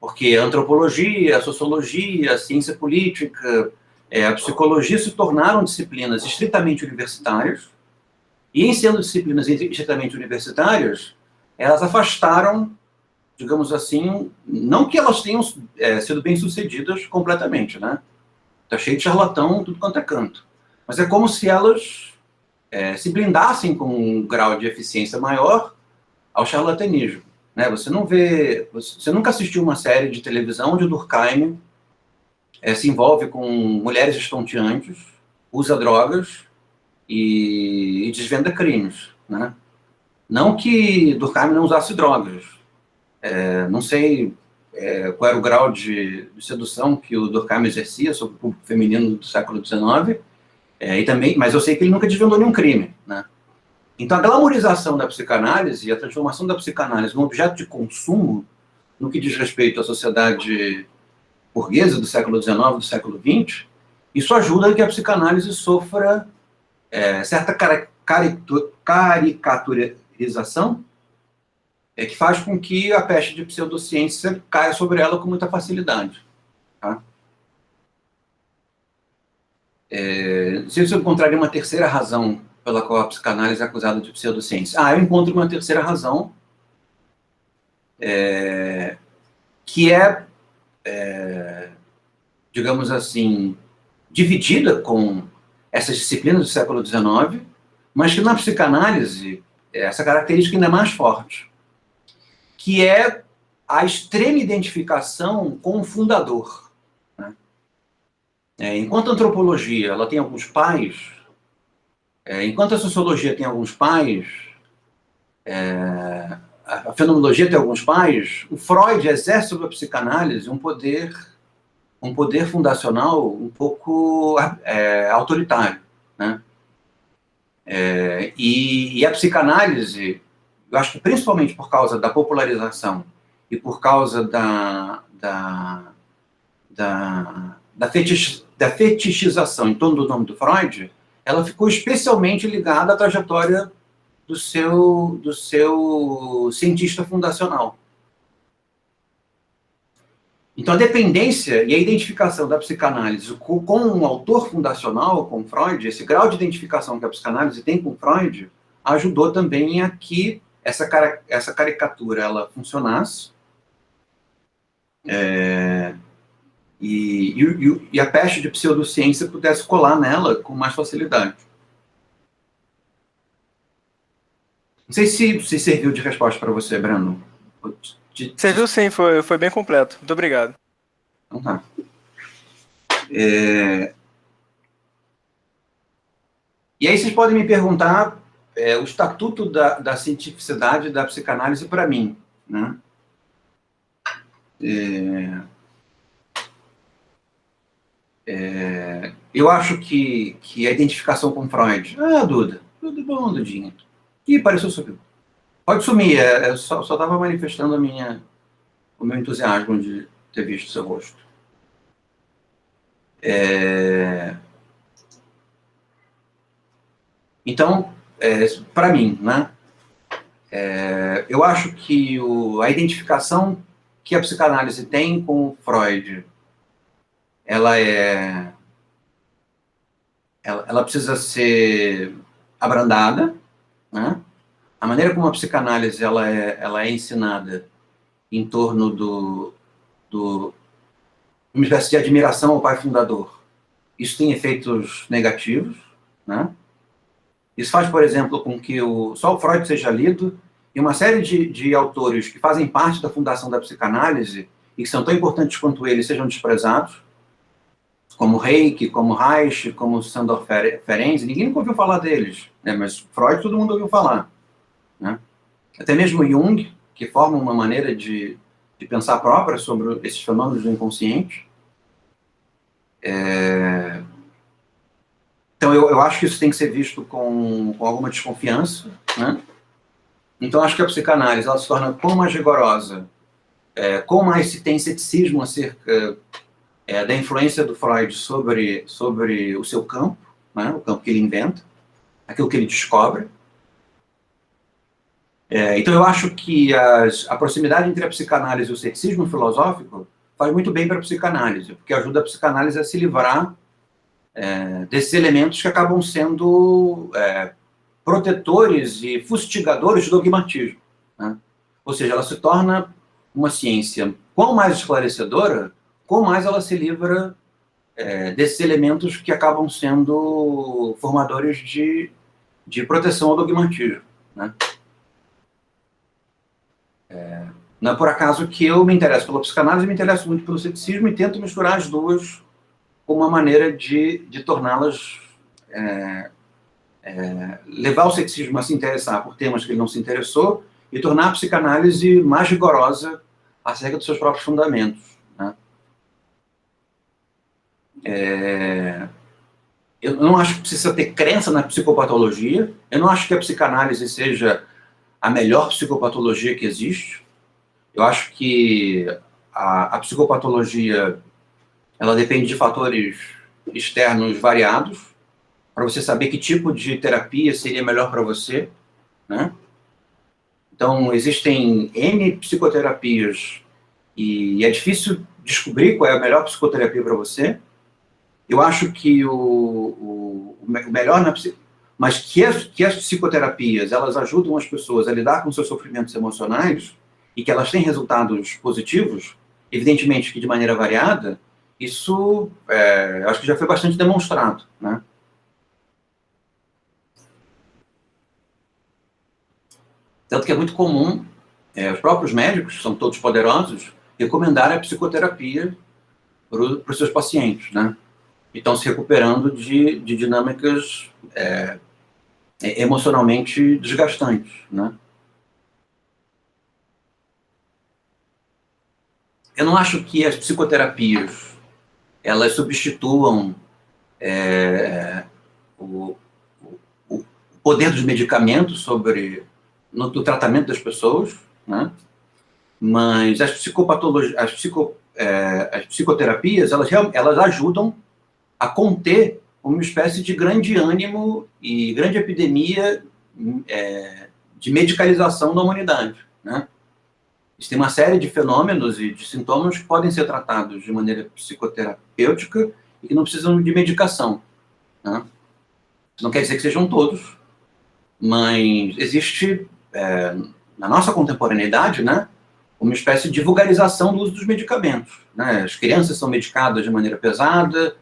Porque a antropologia, a sociologia, a ciência política, a psicologia se tornaram disciplinas estritamente universitárias, e em sendo disciplinas estritamente universitárias, elas afastaram digamos assim, não que elas tenham sido bem-sucedidas completamente, né? Tá cheio de charlatão, tudo quanto é canto. Mas é como se elas se blindassem com um grau de eficiência maior ao charlatanismo, né? Você nunca assistiu uma série de televisão onde o Durkheim se envolve com mulheres estonteantes, usa drogas e desvenda crimes, né? Não que Durkheim não usasse drogas. Não sei qual era o grau de sedução que o Durkheim exercia sobre o público feminino do século XIX, mas eu sei que ele nunca desvendou nenhum crime, né? Então, a glamorização da psicanálise e a transformação da psicanálise num objeto de consumo, no que diz respeito à sociedade burguesa do século XIX, do século XX, isso ajuda a que a psicanálise sofra certa caricaturização, que faz com que a peste de pseudociência caia sobre ela com muita facilidade. Tá? Não sei se eu encontraria uma terceira razão pela qual a psicanálise é acusada de pseudociência. Eu encontro uma terceira razão, que digamos assim, dividida com essas disciplinas do século XIX, mas que na psicanálise essa característica ainda é mais forte, que é a extrema identificação com o fundador. Né? Enquanto a antropologia ela tem alguns pais, enquanto a sociologia tem alguns pais, a fenomenologia tem alguns pais, o Freud exerce sobre a psicanálise um poder fundacional um pouco autoritário. Né? E a psicanálise, eu acho que principalmente por causa da popularização e por causa da fetichização em torno do nome do Freud, ela ficou especialmente ligada à trajetória do seu cientista fundacional. Então, a dependência e a identificação da psicanálise com um autor fundacional, com Freud, esse grau de identificação que a psicanálise tem com Freud, ajudou também a que essa caricatura ela funcionasse e a peste de pseudociência pudesse colar nela com mais facilidade. Não sei se serviu de resposta para você, Breno. Serviu sim, foi bem completo. Muito obrigado. Então tá. E aí vocês podem me perguntar o estatuto da cientificidade da psicanálise para mim, né? Eu acho que a identificação com Freud... Duda, tudo bom, Dudinha? Ih, pareceu subir. Pode sumir, eu só estava manifestando o meu entusiasmo de ter visto seu rosto. Então, para mim, né, eu acho que a identificação que a psicanálise tem com o Freud, ela precisa ser abrandada, né? A maneira como a psicanálise ela é ensinada em torno de uma espécie de admiração ao pai fundador, isso tem efeitos negativos, né? Isso faz, por exemplo, com que só o Freud seja lido e uma série de autores que fazem parte da fundação da psicanálise e que são tão importantes quanto ele sejam desprezados, como Reiki, como Reich, como Sandor Ferenczi. Ninguém nunca ouviu falar deles, né? Mas Freud todo mundo ouviu falar. Né? Até mesmo Jung, que forma uma maneira de pensar própria sobre esses fenômenos do inconsciente. Então, eu acho que isso tem que ser visto com alguma desconfiança. Né? Então, acho que a psicanálise ela se torna com mais rigorosa, com mais se tem ceticismo acerca da influência do Freud sobre o seu campo, né? O campo que ele inventa, aquilo que ele descobre. Então, eu acho que a proximidade entre a psicanálise e o ceticismo filosófico faz muito bem para a psicanálise, porque ajuda a psicanálise a se livrar desses elementos que acabam sendo protetores e fustigadores do dogmatismo. Né? Ou seja, ela se torna uma ciência quão mais esclarecedora, quão mais ela se livra desses elementos que acabam sendo formadores de proteção ao dogmatismo, né? Não é por acaso que eu me interesso pela psicanálise, me interesso muito pelo ceticismo e tento misturar as duas como uma maneira de torná-las... levar o ceticismo a se interessar por temas que ele não se interessou e tornar a psicanálise mais rigorosa acerca dos seus próprios fundamentos, né? Eu não acho que precisa ter crença na psicopatologia, eu não acho que a psicanálise seja a melhor psicopatologia que existe. Eu acho que a psicopatologia, ela depende de fatores externos variados, para você saber que tipo de terapia seria melhor para você, né? Então, existem N psicoterapias e é difícil descobrir qual é a melhor psicoterapia para você. Eu acho que o melhor mas que as psicoterapias, elas ajudam as pessoas a lidar com seus sofrimentos emocionais e que elas têm resultados positivos, evidentemente que de maneira variada, isso acho que já foi bastante demonstrado, né? Tanto que é muito comum, os próprios médicos, são todos poderosos, recomendarem a psicoterapia para os seus pacientes, né? E estão se recuperando de dinâmicas emocionalmente desgastantes, né? Eu não acho que as psicoterapias elas substituam o poder dos medicamentos no tratamento das pessoas, né? Mas as psicoterapias, elas ajudam a conter uma espécie de grande ânimo e grande epidemia de medicalização da humanidade, né? Existem uma série de fenômenos e de sintomas que podem ser tratados de maneira psicoterapêutica e que não precisam de medicação, né? Não quer dizer que sejam todos, mas existe, na nossa contemporaneidade, né, uma espécie de vulgarização do uso dos medicamentos, né? As crianças são medicadas de maneira pesada,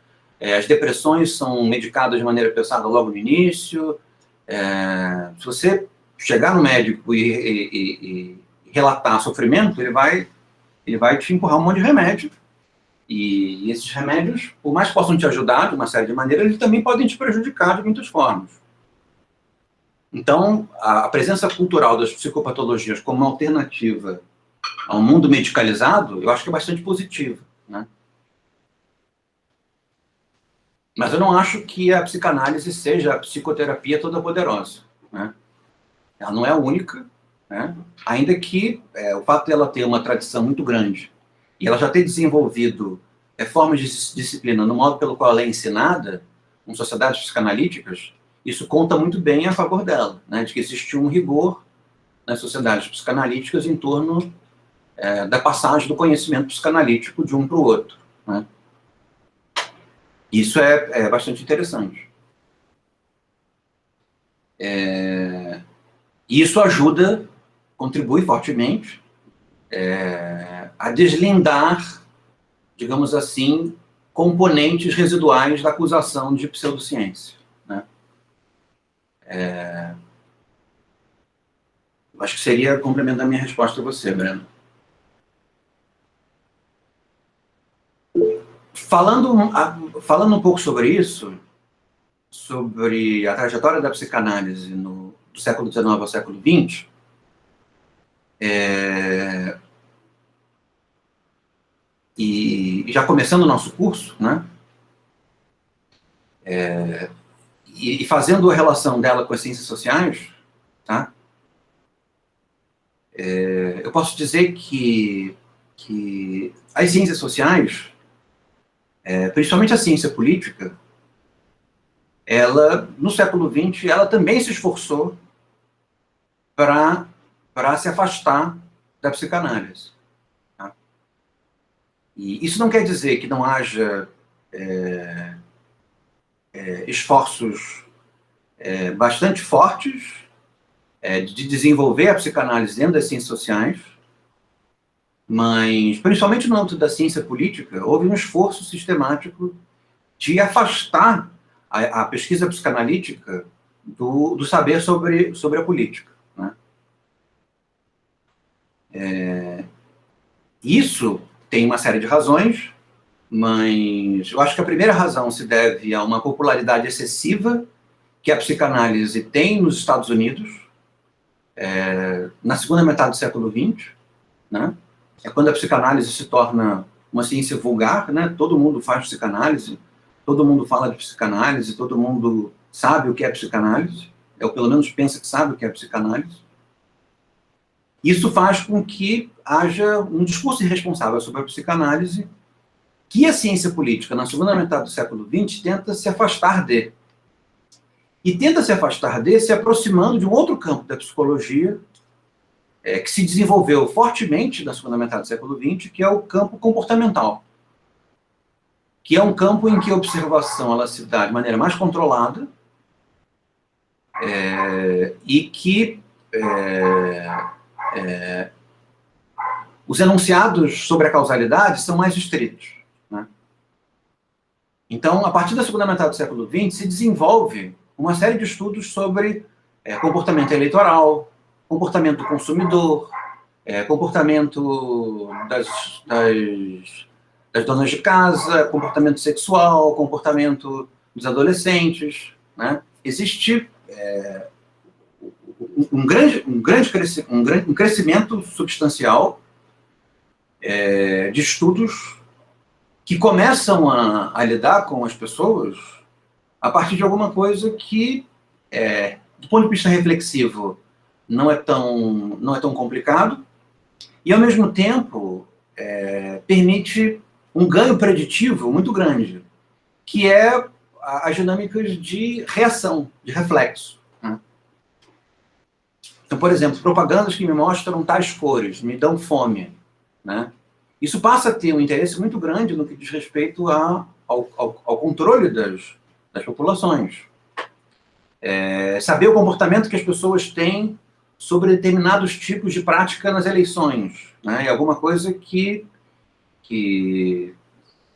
as depressões são medicadas de maneira pesada logo no início. Se você chegar no médico e relatar sofrimento, ele vai te empurrar um monte de remédio. E esses remédios, por mais que possam te ajudar de uma série de maneiras, eles também podem te prejudicar de muitas formas. Então, a presença cultural das psicopatologias como uma alternativa ao mundo medicalizado, eu acho que é bastante positiva, né? Mas eu não acho que a psicanálise seja a psicoterapia toda poderosa, né? Ela não é a única, né? Ainda que o fato dela ter uma tradição muito grande e ela já ter desenvolvido formas de disciplina no modo pelo qual ela é ensinada em sociedades psicanalíticas, isso conta muito bem a favor dela, né? De que existe um rigor nas sociedades psicanalíticas em torno da passagem do conhecimento psicanalítico de um para o outro, né? Isso é bastante interessante. E isso ajuda, contribui fortemente a deslindar, digamos assim, componentes residuais da acusação de pseudociência, né? Acho que seria complementar a minha resposta a você, Breno. Falando um pouco sobre isso, sobre a trajetória da psicanálise do século XIX ao século XX, e já começando o nosso curso, né, e fazendo a relação dela com as ciências sociais, tá, eu posso dizer que as ciências sociais, principalmente a ciência política, ela, no século XX, ela também se esforçou para se afastar da psicanálise, tá? E isso não quer dizer que não haja esforços bastante fortes de desenvolver a psicanálise dentro das ciências sociais, mas, principalmente no âmbito da ciência política, houve um esforço sistemático de afastar a pesquisa psicanalítica do saber sobre a política, né? Isso tem uma série de razões, mas eu acho que a primeira razão se deve a uma popularidade excessiva que a psicanálise tem nos Estados Unidos, na segunda metade do século XX, né? É quando a psicanálise se torna uma ciência vulgar, né? Todo mundo faz psicanálise, todo mundo fala de psicanálise, todo mundo sabe o que é psicanálise, ou pelo menos pensa que sabe o que é psicanálise. Isso faz com que haja um discurso irresponsável sobre a psicanálise que a ciência política, na segunda metade do século XX, tenta se afastar de. E tenta se afastar de se aproximando de um outro campo da psicologia que se desenvolveu fortemente na segunda metade do século XX, que é o campo comportamental, que é um campo em que a observação ela se dá de maneira mais controlada e que os enunciados sobre a causalidade são mais estritos, né? Então, a partir da segunda metade do século XX, se desenvolve uma série de estudos sobre comportamento eleitoral, comportamento do consumidor, comportamento das donas de casa, comportamento sexual, comportamento dos adolescentes, né? Existe um crescimento substancial de estudos que começam a lidar com as pessoas a partir de alguma coisa que, do ponto de vista reflexivo, não é tão complicado, e, ao mesmo tempo, permite um ganho preditivo muito grande, que é as dinâmicas de reação, de reflexo, né? Então, por exemplo, propagandas que me mostram tais cores, me dão fome, né? Isso passa a ter um interesse muito grande no que diz respeito ao controle das populações. Saber o comportamento que as pessoas têm sobre determinados tipos de prática nas eleições, né? É alguma coisa que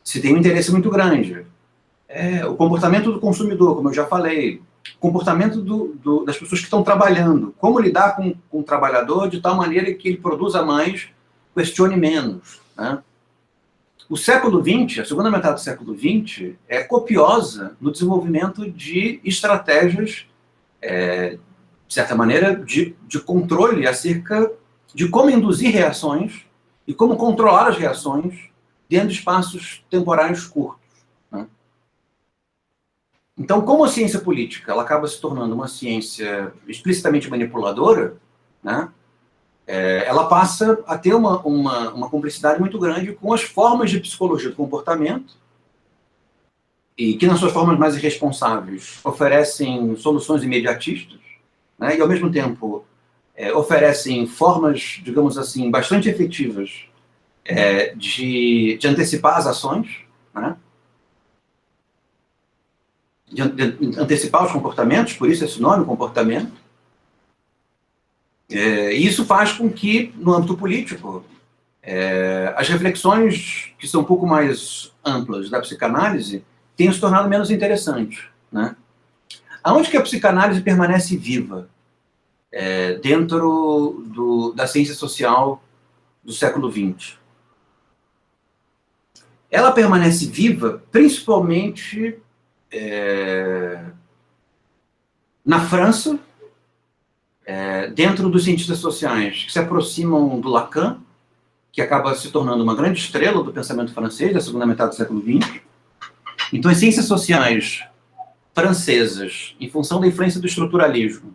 se tem um interesse muito grande. O comportamento do consumidor, como eu já falei, o comportamento das pessoas que estão trabalhando, como lidar com o trabalhador de tal maneira que ele produza mais, questione menos, né? O século XX, a segunda metade do século XX, é copiosa no desenvolvimento de estratégias, de certa maneira, de controle acerca de como induzir reações e como controlar as reações dentro de espaços temporais curtos, né? Então, como a ciência política ela acaba se tornando uma ciência explicitamente manipuladora, né? Ela passa a ter uma cumplicidade muito grande com as formas de psicologia do comportamento, e que, nas suas formas mais irresponsáveis, oferecem soluções imediatistas, né? E, ao mesmo tempo, oferecem formas, digamos assim, bastante efetivas de antecipar as ações, né? De antecipar os comportamentos, por isso esse nome, comportamento. E isso faz com que, no âmbito político, as reflexões que são um pouco mais amplas da psicanálise tenham se tornado menos interessantes, né? Aonde que a psicanálise permanece viva dentro da ciência social do século XX? Ela permanece viva principalmente na França, dentro dos cientistas sociais que se aproximam do Lacan, que acaba se tornando uma grande estrela do pensamento francês da segunda metade do século XX. Então, as ciências sociais francesas, em função da influência do estruturalismo,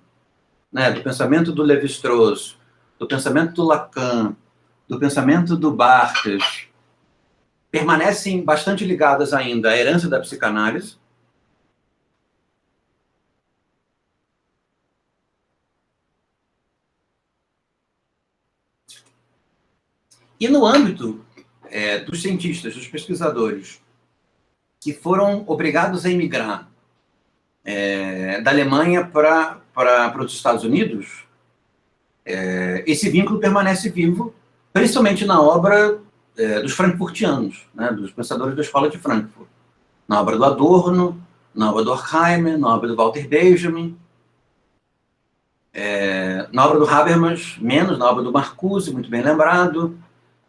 né, do pensamento do Lévi-Strauss, do pensamento do Lacan, do pensamento do Barthes, permanecem bastante ligadas ainda à herança da psicanálise. E no âmbito dos cientistas, dos pesquisadores, que foram obrigados a emigrar da Alemanha para os Estados Unidos, esse vínculo permanece vivo principalmente na obra dos frankfurtianos, né, dos pensadores da escola de Frankfurt, na obra do Adorno, na obra do Horkheimer, na obra do Walter Benjamin, na obra do Habermas, menos, na obra do Marcuse, muito bem lembrado,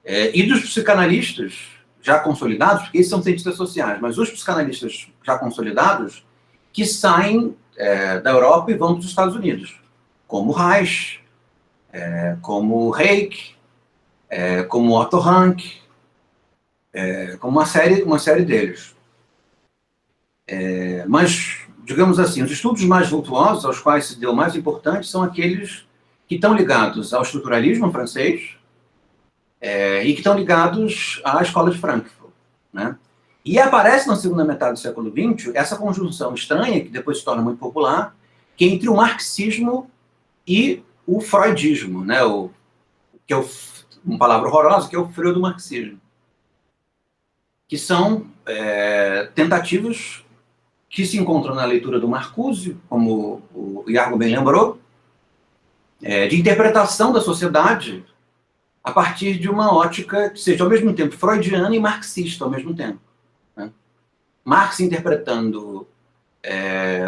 e dos psicanalistas já consolidados, porque esses são cientistas sociais, mas os psicanalistas já consolidados que saem da Europa e vão para os Estados Unidos, como Reich, como Reich, como Otto Rank, como uma série deles. Mas, digamos assim, os estudos mais vultuosos, aos quais se deu mais importante, são aqueles que estão ligados ao estruturalismo francês e que estão ligados à escola de Frankfurt, né? E aparece na segunda metade do século XX essa conjunção estranha, que depois se torna muito popular, que é entre o marxismo e o freudismo, né? Que é uma palavra horrorosa, que é o freudo-marxismo, que são tentativas que se encontram na leitura do Marcuse, como o Iago bem lembrou, de interpretação da sociedade a partir de uma ótica que seja ao mesmo tempo freudiana e marxista ao mesmo tempo, né? Marx interpretando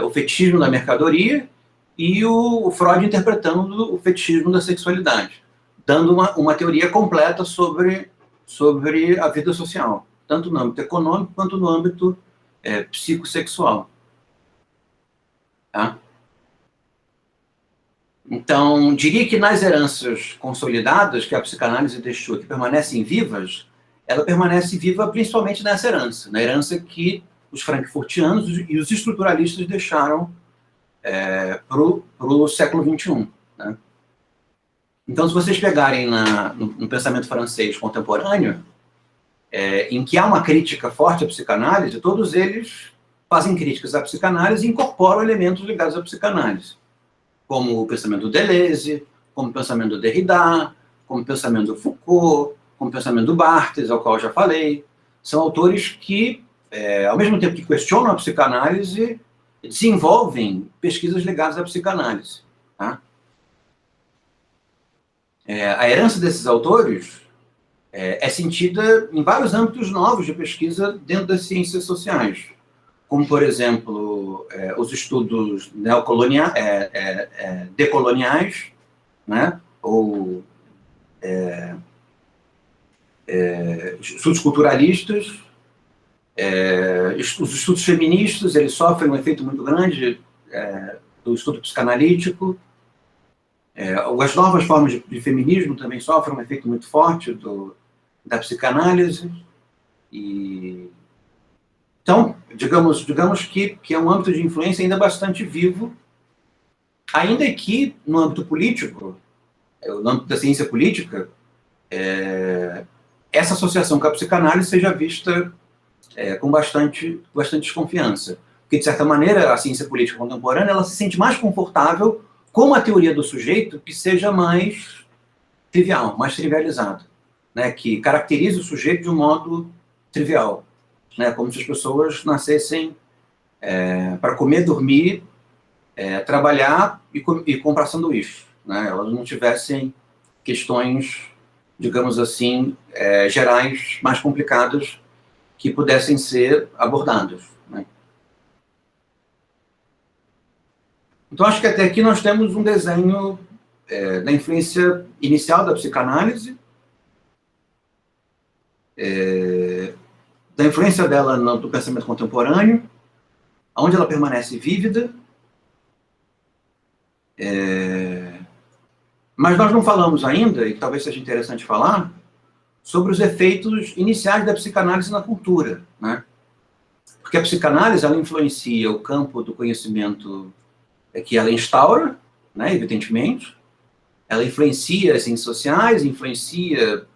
o fetichismo da mercadoria e o Freud interpretando o fetichismo da sexualidade, dando uma teoria completa sobre a vida social, tanto no âmbito econômico quanto no âmbito psicossexual. Tá? Então, diria que nas heranças consolidadas que a psicanálise deixou, que permanecem vivas, ela permanece viva principalmente nessa herança, na herança que os frankfurtianos e os estruturalistas deixaram para o século XXI. Né? Então, se vocês pegarem no pensamento francês contemporâneo, em que há uma crítica forte à psicanálise, todos eles fazem críticas à psicanálise e incorporam elementos ligados à psicanálise, como o pensamento do Deleuze, como o pensamento do Derrida, como o pensamento do Foucault, como o pensamento do Barthes, ao qual eu já falei. São autores que, ao mesmo tempo que questionam a psicanálise, desenvolvem pesquisas ligadas à psicanálise. Tá? A herança desses autores é sentida em vários âmbitos novos de pesquisa dentro das ciências sociais, como, por exemplo, os estudos decoloniais, né? Ou estudos culturalistas, os estudos feministas, eles sofrem um efeito muito grande do estudo psicanalítico. As novas formas de feminismo também sofrem um efeito muito forte da psicanálise. Então, digamos que é um âmbito de influência ainda bastante vivo, ainda que no âmbito político, no âmbito da ciência política, essa associação com a psicanálise seja vista com bastante desconfiança. Porque, de certa maneira, a ciência política contemporânea ela se sente mais confortável com uma teoria do sujeito que seja mais trivial, mais trivializada, né, que caracterize o sujeito de um modo trivial, né, como se as pessoas nascessem para comer, dormir, trabalhar e comprar sanduíche, né, elas não tivessem questões, digamos assim, gerais, mais complicadas, que pudessem ser abordadas. Né. Então, acho que até aqui nós temos um desenho da influência inicial da psicanálise, da influência dela no pensamento contemporâneo, onde ela permanece vívida, mas nós não falamos ainda, e talvez seja interessante falar, sobre os efeitos iniciais da psicanálise na cultura, né? Porque a psicanálise, ela influencia o campo do conhecimento que ela instaura, né, evidentemente, ela influencia as ciências sociais, influencia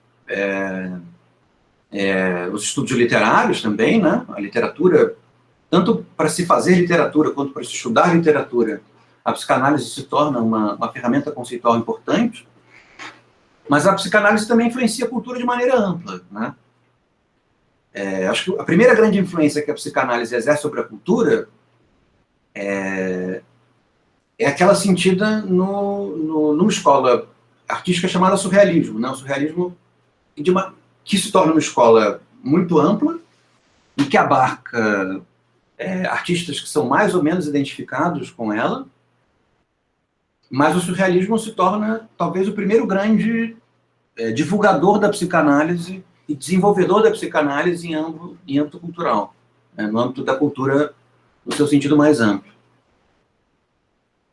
os estudos literários também, né, a literatura, tanto para se fazer literatura quanto para se estudar literatura, a psicanálise se torna uma ferramenta conceitual importante, mas a psicanálise também influencia a cultura de maneira ampla, né. Acho que a primeira grande influência que a psicanálise exerce sobre a cultura é aquela sentida numa escola artística chamada surrealismo, né? O surrealismo que se torna uma escola muito ampla e que abarca artistas que são mais ou menos identificados com ela, mas o surrealismo se torna talvez o primeiro grande divulgador da psicanálise e desenvolvedor da psicanálise em âmbito cultural, no âmbito da cultura no seu sentido mais amplo.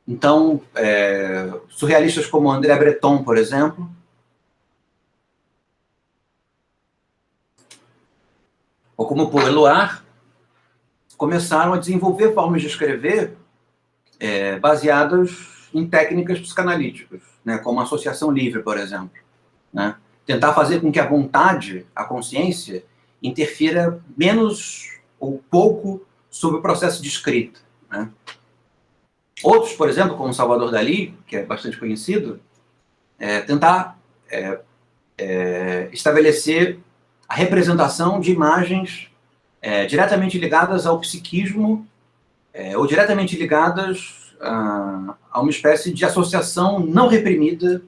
Então, surrealistas como André Breton, por exemplo, ou como Paul Éluard, começaram a desenvolver formas de escrever baseadas em técnicas psicanalíticas, né, como associação livre, por exemplo. Né? Tentar fazer com que a vontade, a consciência, interfira menos ou pouco sobre o processo de escrita. Né? Outros, por exemplo, como Salvador Dalí, que é bastante conhecido, tentar estabelecer a representação de imagens diretamente ligadas ao psiquismo ou diretamente ligadas a uma espécie de associação não reprimida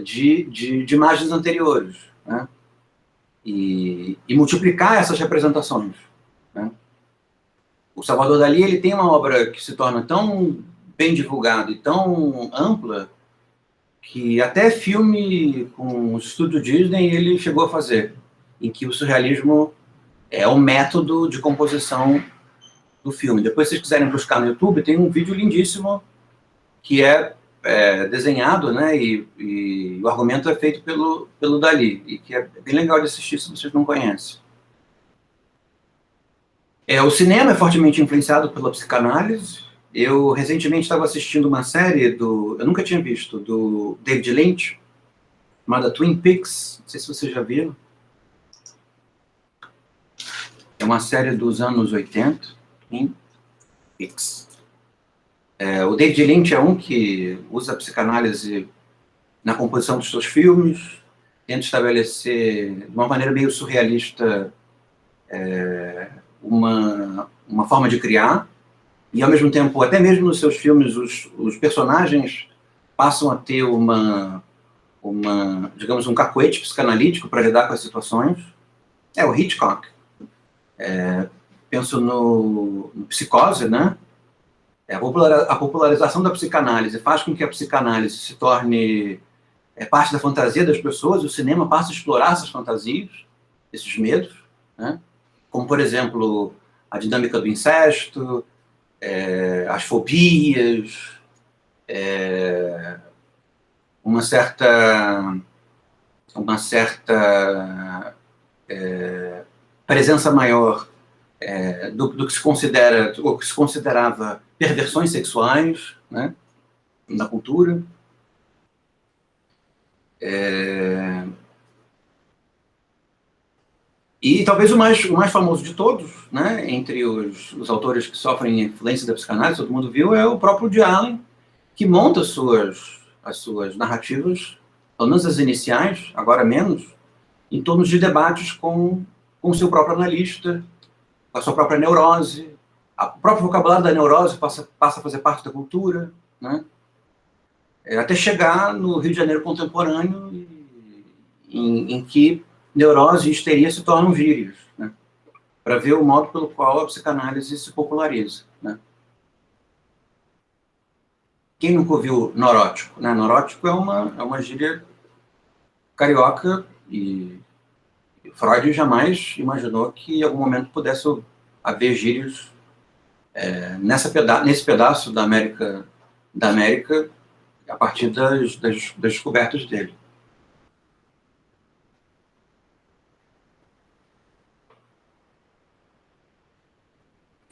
de imagens anteriores, né? E multiplicar essas representações. Né? O Salvador Dalí ele tem uma obra que se torna tão bem divulgada e tão ampla que até filme com o estúdio Disney ele chegou a fazer, em que o surrealismo é um método de composição do filme. Depois, se vocês quiserem buscar no YouTube, tem um vídeo lindíssimo que é desenhado, né, e o argumento é feito pelo Dalí, e que é bem legal de assistir se vocês não conhecem. O cinema é fortemente influenciado pela psicanálise. Eu recentemente estava assistindo uma série eu nunca tinha visto, do David Lynch, chamada Twin Peaks, não sei se vocês já viram. É uma série dos anos 80, Twin Peaks. O David Lynch é um que usa a psicanálise na composição dos seus filmes, tenta estabelecer, de uma maneira meio surrealista, uma forma de criar, e ao mesmo tempo, até mesmo nos seus filmes, os personagens passam a ter digamos, um cacuete psicanalítico para lidar com as situações. O Hitchcock. Penso no Psicose, né? A popularização da psicanálise faz com que a psicanálise se torne parte da fantasia das pessoas, e o cinema passa a explorar essas fantasias, esses medos, né? Como, por exemplo, a dinâmica do incesto, as fobias, uma certa presença maior do que se considera, ou que se considerava perversões sexuais, né, na cultura. E talvez o mais famoso de todos, né, entre os autores que sofrem influência da psicanálise, todo mundo viu, é o próprio Woody Allen, que monta as suas narrativas, pelo menos as iniciais, agora menos, em torno de debates com o seu próprio analista, com a sua própria neurose. O próprio vocabulário da neurose passa a fazer parte da cultura, né? Até chegar no Rio de Janeiro contemporâneo, em que neurose e histeria se tornam gírias, né? Para ver o modo pelo qual a psicanálise se populariza, né? Quem nunca ouviu neurótico? Né? Neurótico é uma gíria carioca, e Freud jamais imaginou que em algum momento pudesse haver gírios nesse pedaço da América a partir das descobertas dele.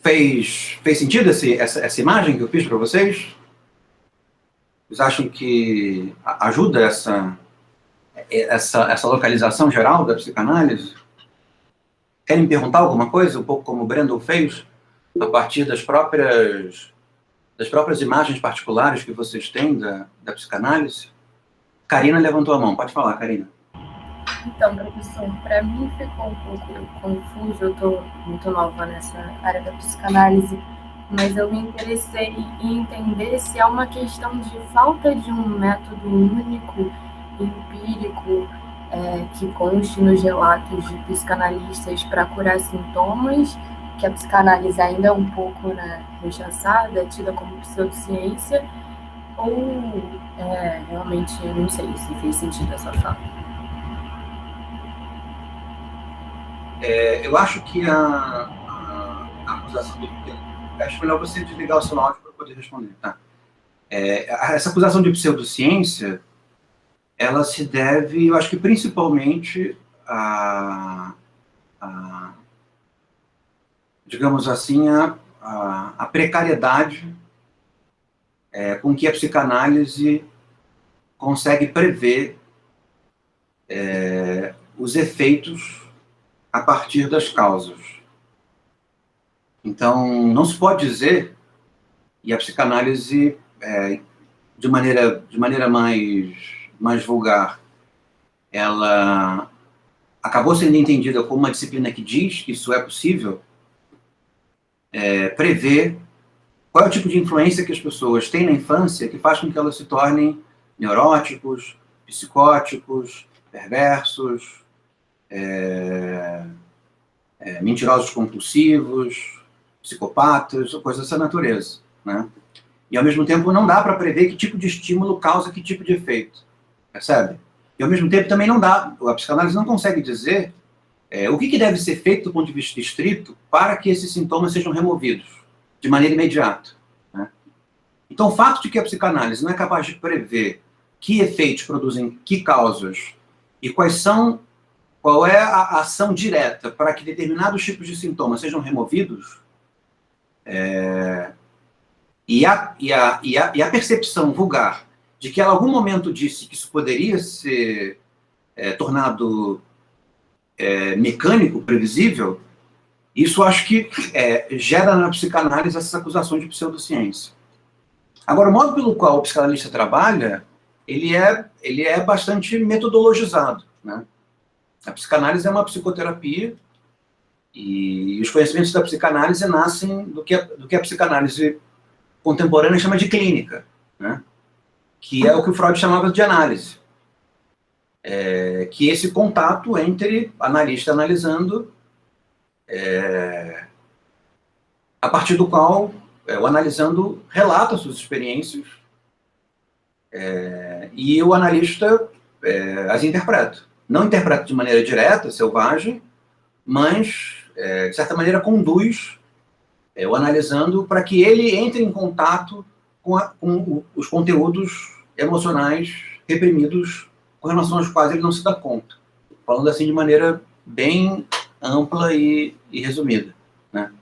Fez sentido essa imagem que eu fiz para vocês? Vocês acham que ajuda essa localização geral da psicanálise? Querem me perguntar alguma coisa, um pouco como o Brandon fez, a partir das próprias imagens particulares que vocês têm da psicanálise? Karina levantou a mão. Pode falar, Karina. Então, professor, para mim ficou um pouco confuso. Eu estou muito nova nessa área da psicanálise, mas eu me interessei em entender se é uma questão de falta de um método único, empírico, que conste nos relatos de psicanalistas para curar sintomas, que a psicanálise ainda é um pouco, né, rechaçada, é tida como pseudociência, ou realmente, não sei se fez sentido essa fala. Eu acho que a acusação do... Acho melhor você desligar o seu áudio para poder responder, tá? Essa acusação de pseudociência, ela se deve, eu acho que principalmente digamos assim, a precariedade com que a psicanálise consegue prever os efeitos a partir das causas. Então, não se pode dizer, e a psicanálise, de maneira mais vulgar, ela acabou sendo entendida como uma disciplina que diz que isso é possível, prever qual é o tipo de influência que as pessoas têm na infância que faz com que elas se tornem neuróticos, psicóticos, perversos, mentirosos compulsivos, psicopatas, coisas dessa natureza, né? E, ao mesmo tempo, não dá para prever que tipo de estímulo causa que tipo de efeito, percebe? E, ao mesmo tempo, também não dá, a psicanálise não consegue dizer o que deve ser feito do ponto de vista estrito para que esses sintomas sejam removidos de maneira imediata, né? Então, o fato de que a psicanálise não é capaz de prever que efeitos produzem que causas e qual é a ação direta para que determinados tipos de sintomas sejam removidos, e a percepção vulgar de que ela, em algum momento, disse que isso poderia ser tornado mecânico, previsível, isso acho que gera na psicanálise essas acusações de pseudociência. Agora, o modo pelo qual o psicanalista trabalha, ele é bastante metodologizado, né? A psicanálise é uma psicoterapia e os conhecimentos da psicanálise nascem do que a psicanálise contemporânea chama de clínica, né? Que é o que o Freud chamava de análise. Que é esse contato entre analista analisando, a partir do qual o analisando relata suas experiências e o analista as interpreta. Não interpreta de maneira direta, selvagem, mas, de certa maneira, conduz o analisando para que ele entre em contato com os conteúdos emocionais reprimidos com relação aos quais ele não se dá conta. Falando assim de maneira bem ampla e resumida, né?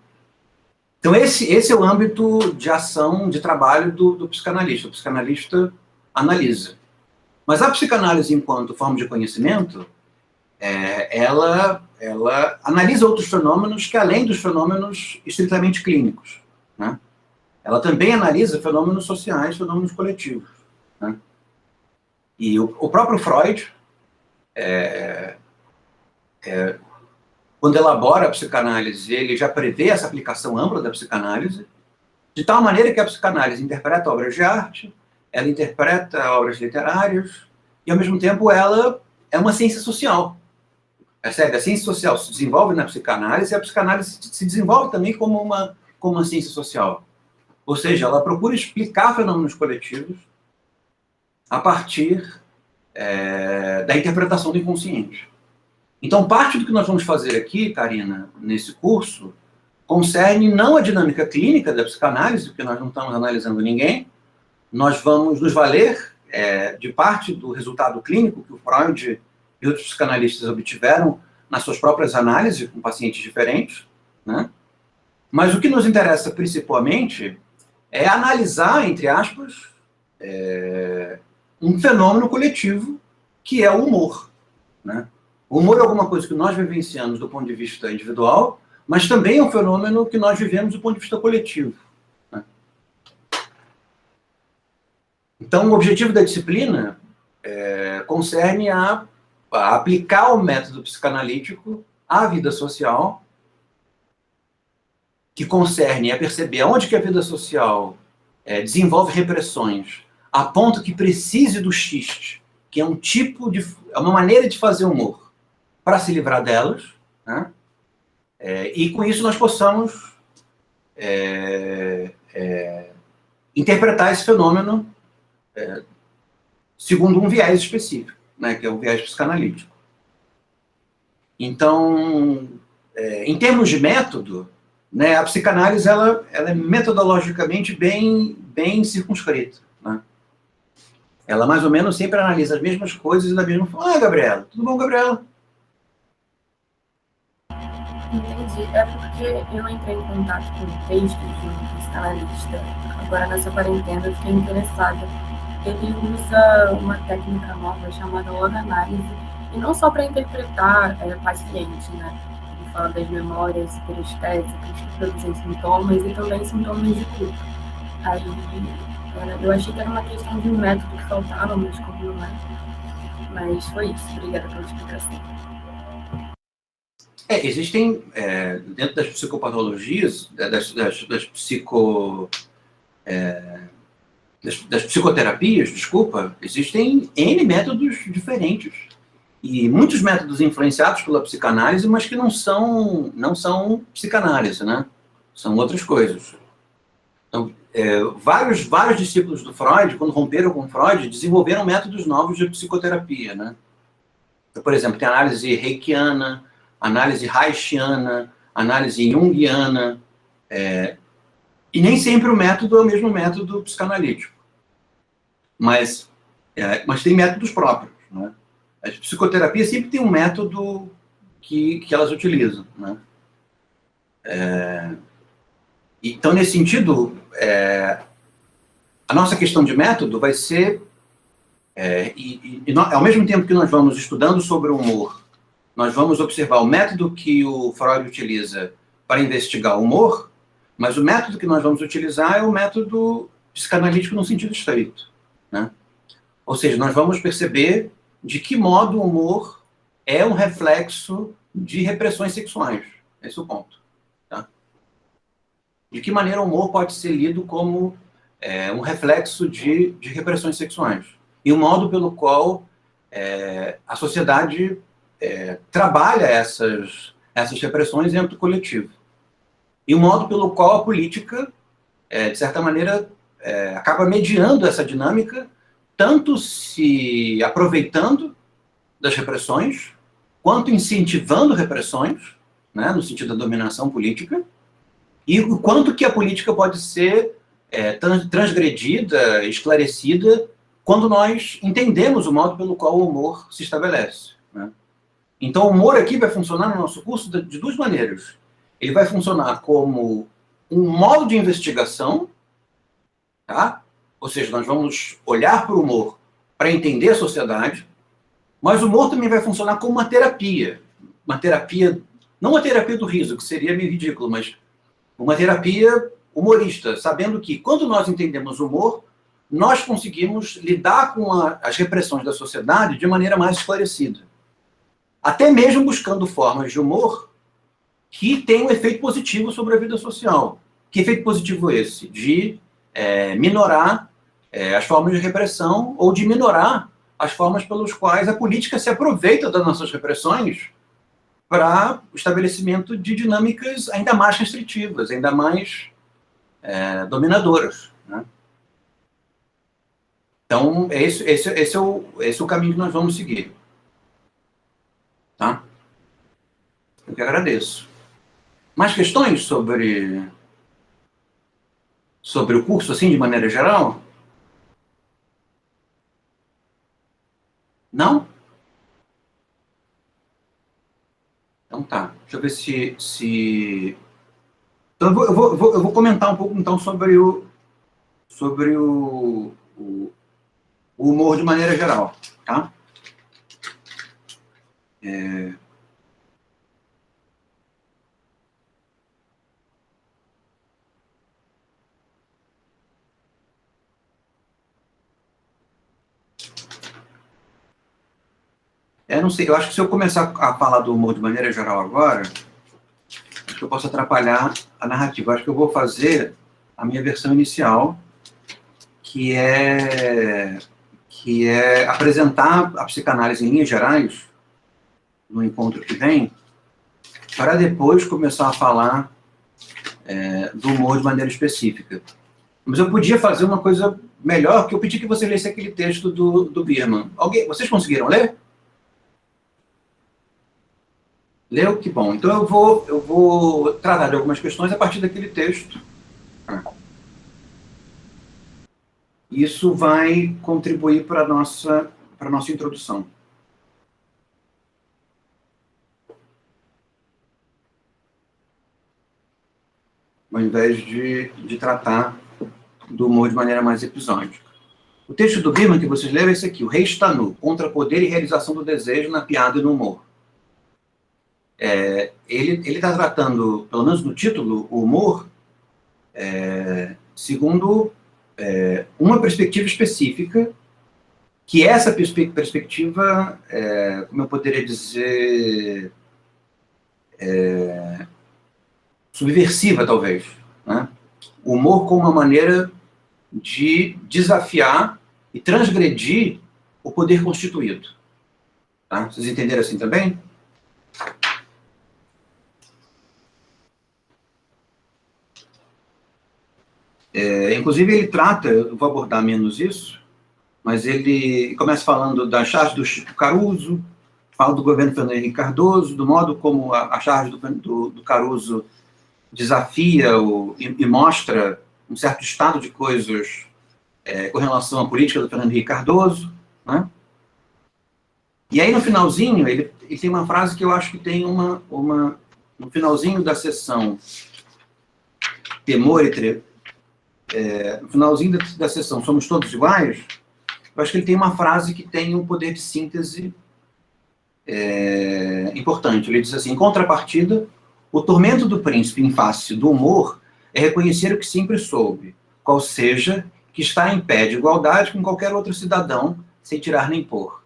Então, esse é o âmbito de ação, de trabalho do psicanalista. O psicanalista analisa. Mas a psicanálise, enquanto forma de conhecimento, ela analisa outros fenômenos que, além dos fenômenos estritamente clínicos, né? Ela também analisa fenômenos sociais, fenômenos coletivos, né? E o próprio Freud, quando elabora a psicanálise, ele já prevê essa aplicação ampla da psicanálise, de tal maneira que a psicanálise interpreta obras de arte, ela interpreta obras literárias, e, ao mesmo tempo, ela é uma ciência social. Percebe? A ciência social se desenvolve na psicanálise, e a psicanálise se desenvolve também como uma ciência social. Ou seja, ela procura explicar fenômenos coletivos a partir da interpretação do inconsciente. Então, parte do que nós vamos fazer aqui, Karina, nesse curso, concerne não a dinâmica clínica da psicanálise, porque nós não estamos analisando ninguém. Nós vamos nos valer de parte do resultado clínico que o Freud e outros psicanalistas obtiveram nas suas próprias análises com pacientes diferentes, né? Mas o que nos interessa principalmente é analisar, entre aspas, um fenômeno coletivo que é o humor, né? O humor é alguma coisa que nós vivenciamos do ponto de vista individual, mas também é um fenômeno que nós vivemos do ponto de vista coletivo, né? Então, o objetivo da disciplina concerne a aplicar o método psicanalítico à vida social, que concerne a perceber aonde que a vida social desenvolve repressões, a ponto que precise do xiste, que é é uma maneira de fazer humor para se livrar delas, né? E com isso nós possamos interpretar esse fenômeno segundo um viés específico, né, que é o viés psicanalítico. Então, em termos de método, né, a psicanálise ela é metodologicamente bem circunscrita, né? Ela mais ou menos sempre analisa as mesmas coisas da mesma forma. Gabriela, tudo bom, Gabriela? Entendi. É porque eu entrei em contato com um texto de um psicanalista. Agora, nessa quarentena, eu fiquei interessada. Ele usa uma técnica nova chamada loganálise, e não só para interpretar paciente, né? Ele fala das memórias hiperestésicas que produzem sintomas e também sintomas de culpa. Aí, eu achei que era uma questão de um método que faltava, mas como não é. Mas foi isso. Obrigada pela explicação. Existem, dentro das psicopatologias, das psicoterapias, desculpa, existem N métodos diferentes. E muitos métodos influenciados pela psicanálise, mas que não são psicanálise, né? São outras coisas. Então, vários discípulos do Freud, quando romperam com Freud, desenvolveram métodos novos de psicoterapia, né? Então, por exemplo, tem a análise reikiana, análise reichiana, análise junguiana, e nem sempre o método é o mesmo método psicanalítico. Mas tem métodos próprios, né? A psicoterapia sempre tem um método que elas utilizam, né? Então, nesse sentido, a nossa questão de método vai ser, ao mesmo tempo que nós vamos estudando sobre o humor, nós vamos observar o método que o Freud utiliza para investigar o humor, mas o método que nós vamos utilizar é o método psicanalítico no sentido estrito, né? Ou seja, nós vamos perceber de que modo o humor é um reflexo de repressões sexuais. Esse é o ponto. Tá? De que maneira o humor pode ser lido como um reflexo de repressões sexuais. E o modo pelo qual a sociedade trabalha essas repressões dentro do coletivo. E o modo pelo qual a política, de certa maneira, acaba mediando essa dinâmica, tanto se aproveitando das repressões, quanto incentivando repressões, né, no sentido da dominação política, e o quanto que a política pode ser transgredida, esclarecida, quando nós entendemos o modo pelo qual o humor se estabelece, né? Então, o humor aqui vai funcionar no nosso curso de duas maneiras. Ele vai funcionar como um modo de investigação, tá? Ou seja, nós vamos olhar para o humor para entender a sociedade, mas o humor também vai funcionar como uma terapia, não uma terapia do riso, que seria meio ridículo, mas uma terapia humorista, sabendo que quando nós entendemos o humor, nós conseguimos lidar com as repressões da sociedade de maneira mais esclarecida. Até mesmo buscando formas de humor que tenham um efeito positivo sobre a vida social. Que efeito positivo é esse? De minorar as formas de repressão ou de minorar as formas pelas quais a política se aproveita das nossas repressões para o estabelecimento de dinâmicas ainda mais restritivas, ainda mais dominadoras, né? Então, esse é o caminho que nós vamos seguir. Tá? Eu que agradeço. Mais questões sobre o curso, assim, de maneira geral? Não? Então tá. Deixa eu ver se... Então eu vou comentar um pouco, então, sobre o humor de maneira geral, tá? Não sei, eu acho que se eu começar a falar do humor de maneira geral agora, acho que eu posso atrapalhar a narrativa. Acho que eu vou fazer a minha versão inicial, que que é apresentar a psicanálise em linhas gerais, no encontro que vem, para depois começar a falar do humor de maneira específica. Mas eu podia fazer uma coisa melhor, que eu pedi que você lesse aquele texto do Bierman. Vocês conseguiram ler? Leu? Que bom. Então eu vou tratar de algumas questões a partir daquele texto. Isso vai contribuir para a nossa introdução. Ao invés de tratar do humor de maneira mais episódica. O texto do Bierman que vocês leram é esse aqui, O Rei está nu, contra poder e realização do desejo na piada e no humor. Ele está tratando, pelo menos no título, o humor, segundo uma perspectiva específica, que essa perspectiva, como eu poderia dizer, subversiva, talvez, né? O humor como uma maneira de desafiar e transgredir o poder constituído. Tá? Vocês entenderam assim também? Inclusive, ele trata, eu vou abordar menos isso, mas ele começa falando da charge do Chico Caruso, fala do governo Fernando Henrique Cardoso, do modo como a charge do Caruso desafia e mostra um certo estado de coisas com relação à política do Fernando Henrique Cardoso, né? E aí, no finalzinho, ele tem uma frase que eu acho que tem no finalzinho da sessão Temor e no finalzinho da sessão Somos Todos Iguais, eu acho que ele tem uma frase que tem um poder de síntese importante. Ele diz assim: em contrapartida, o tormento do príncipe em face do humor é reconhecer o que sempre soube, qual seja que está em pé de igualdade com qualquer outro cidadão, sem tirar nem pôr.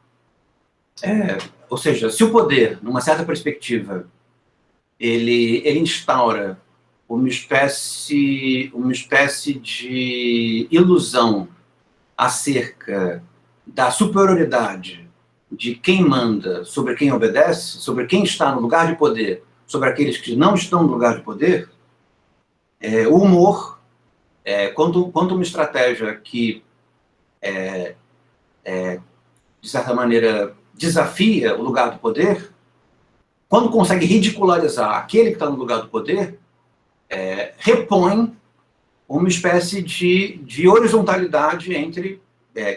Ou seja, se o poder, numa certa perspectiva, ele instaura uma espécie de ilusão acerca da superioridade de quem manda sobre quem obedece, sobre quem está no lugar de poder, sobre aqueles que não estão no lugar de poder, o humor, quanto uma estratégia que, de certa maneira, desafia o lugar do poder, quando consegue ridicularizar aquele que está no lugar do poder, repõe uma espécie de horizontalidade entre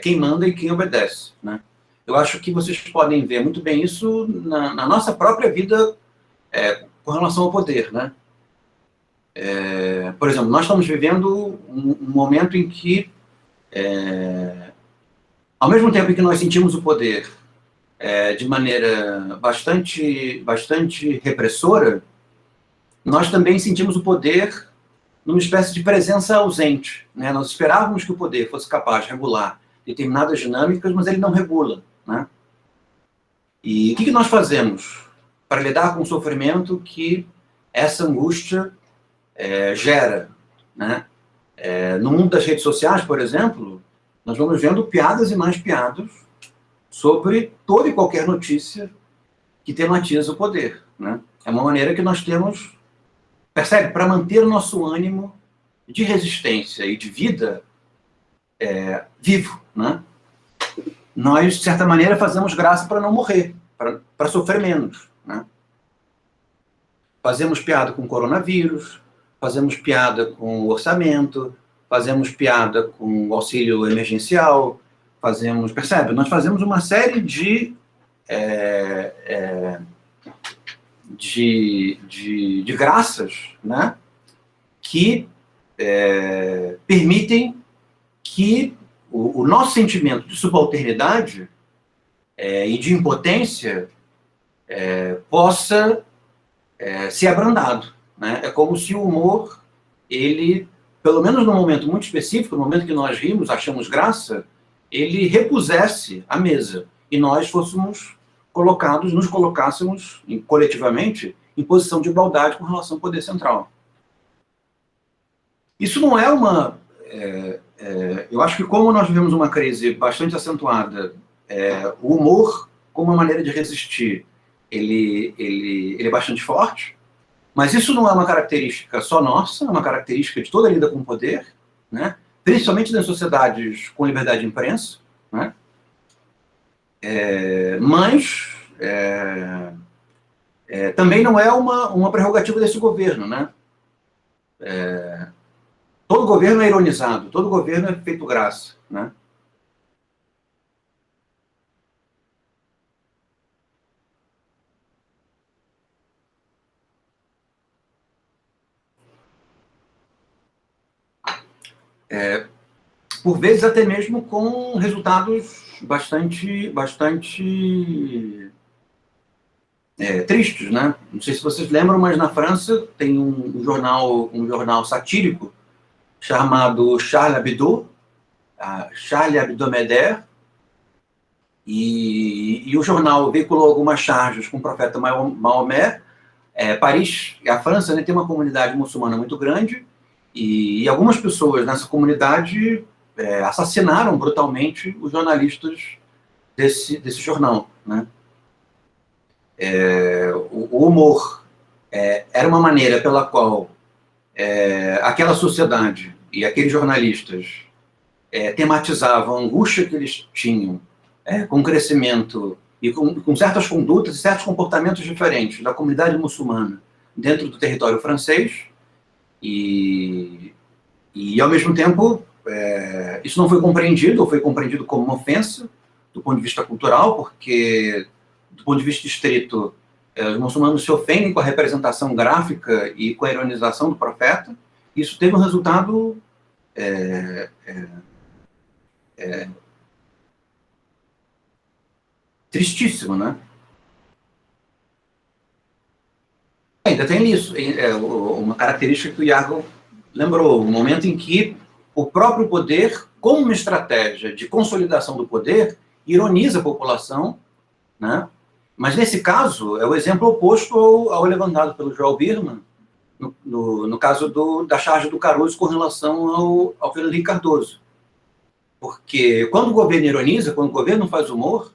quem manda e quem obedece, né? Eu acho que vocês podem ver muito bem isso na nossa própria vida com relação ao poder, né? Por exemplo, nós estamos vivendo um momento em que, ao mesmo tempo em que nós sentimos o poder de maneira bastante repressora, nós também sentimos o poder numa espécie de presença ausente, né? Nós esperávamos que o poder fosse capaz de regular determinadas dinâmicas, mas ele não regula, né? E o que nós fazemos para lidar com o sofrimento que essa angústia gera, né? No mundo das redes sociais, por exemplo, nós vamos vendo piadas e mais piadas sobre toda e qualquer notícia que tematiza o poder, né? É uma maneira que nós temos, percebe, para manter o nosso ânimo de resistência e de vida vivo, né? Nós, de certa maneira, fazemos graça para não morrer, para sofrer menos, né? Fazemos piada com o coronavírus, fazemos piada com o orçamento, fazemos piada com o auxílio emergencial, percebe? Nós fazemos uma série de graças, né, que permitem que o nosso sentimento de subalternidade e de impotência possa ser abrandado, né? É como se o humor, ele, pelo menos num momento muito específico, no momento que nós rimos, achamos graça, ele repusesse a mesa e nós fôssemos nos colocássemos coletivamente em posição de igualdade com relação ao poder central. Isso não é eu acho que como nós vivemos uma crise bastante acentuada, o humor, como uma maneira de resistir, ele é bastante forte, mas isso não é uma característica só nossa, é uma característica de toda a lida com o poder, né? Principalmente nas sociedades com liberdade de imprensa, né? Mas também não é uma prerrogativa desse governo, né? Todo governo é ironizado, todo governo é feito graça, né? Por vezes até mesmo com resultados bastante tristes, né? Não sei se vocês lembram, mas na França tem um jornal satírico chamado Charlie Hebdo, Charlie Hebdomadaire, e o jornal veiculou algumas charges com o profeta Maomé. Paris, a França, né, tem uma comunidade muçulmana muito grande, e algumas pessoas nessa comunidade assassinaram brutalmente os jornalistas desse jornal, né? O humor era uma maneira pela qual aquela sociedade e aqueles jornalistas tematizavam a angústia que eles tinham com o crescimento e com certas condutas e certos comportamentos diferentes da comunidade muçulmana dentro do território francês, e ao mesmo tempo isso não foi compreendido, ou foi compreendido como uma ofensa do ponto de vista cultural, porque do ponto de vista estrito os muçulmanos se ofendem com a representação gráfica e com a ironização do profeta. Isso teve um resultado tristíssimo, né? Ainda tem isso, uma característica que o Iago lembrou, o momento em que o próprio poder, como uma estratégia de consolidação do poder, ironiza a população, né? Mas nesse caso é o exemplo oposto ao levantado pelo Joel Birman, no caso da charge do Caruso com relação ao Fernando Henrique Cardoso. Porque quando o governo ironiza, quando o governo faz humor,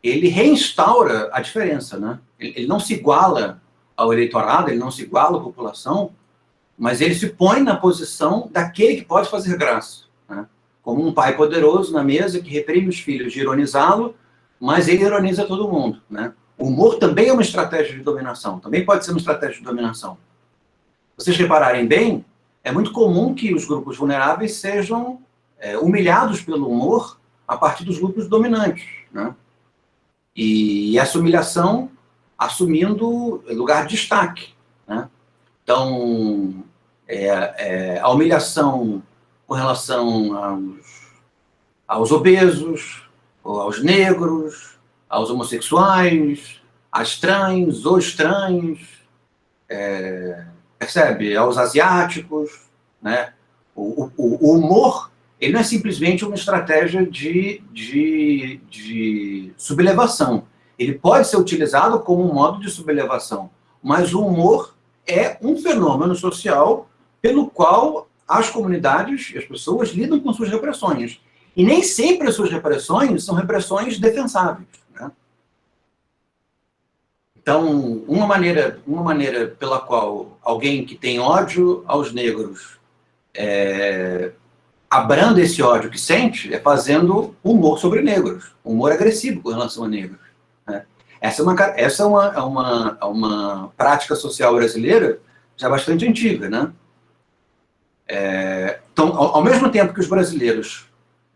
ele reinstaura a diferença, né? Ele não se iguala ao eleitorado, ele não se iguala à população, mas ele se põe na posição daquele que pode fazer graça, né? Como um pai poderoso na mesa que reprime os filhos de ironizá-lo, mas ele ironiza todo mundo, né? O humor também é uma estratégia de dominação, também pode ser uma estratégia de dominação. Se vocês repararem bem, é muito comum que os grupos vulneráveis sejam humilhados pelo humor a partir dos grupos dominantes, né? E essa humilhação assumindo lugar de destaque, né? Então, a humilhação com relação aos obesos, ou aos negros, aos homossexuais, às trans ou estranhos, percebe? Aos asiáticos, né? O humor, ele não é simplesmente uma estratégia de sublevação. Ele pode ser utilizado como um modo de sublevação, mas o humor é um fenômeno social pelo qual as comunidades e as pessoas lidam com suas repressões. E nem sempre as suas repressões são repressões defensáveis, né? Então, uma maneira pela qual alguém que tem ódio aos negros abranda esse ódio que sente é fazendo humor sobre negros, humor agressivo com relação a negros, né? Essa é uma prática social brasileira já bastante antiga, né? Então, ao mesmo tempo que os brasileiros,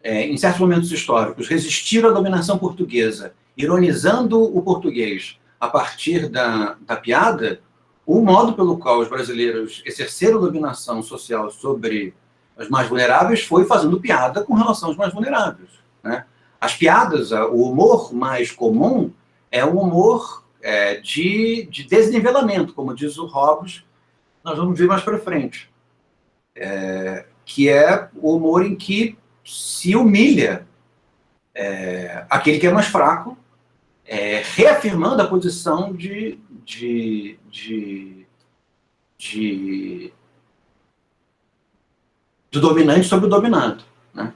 em certos momentos históricos, resistiram à dominação portuguesa, ironizando o português a partir da piada, o modo pelo qual os brasileiros exerceram dominação social sobre os mais vulneráveis foi fazendo piada com relação aos mais vulneráveis, né? As piadas, o humor mais comum é o humor de desnivelamento, como diz o Hobbes, nós vamos ver mais para frente, que é o humor em que se humilha aquele que é mais fraco, reafirmando a posição de do dominante sobre o dominado, né?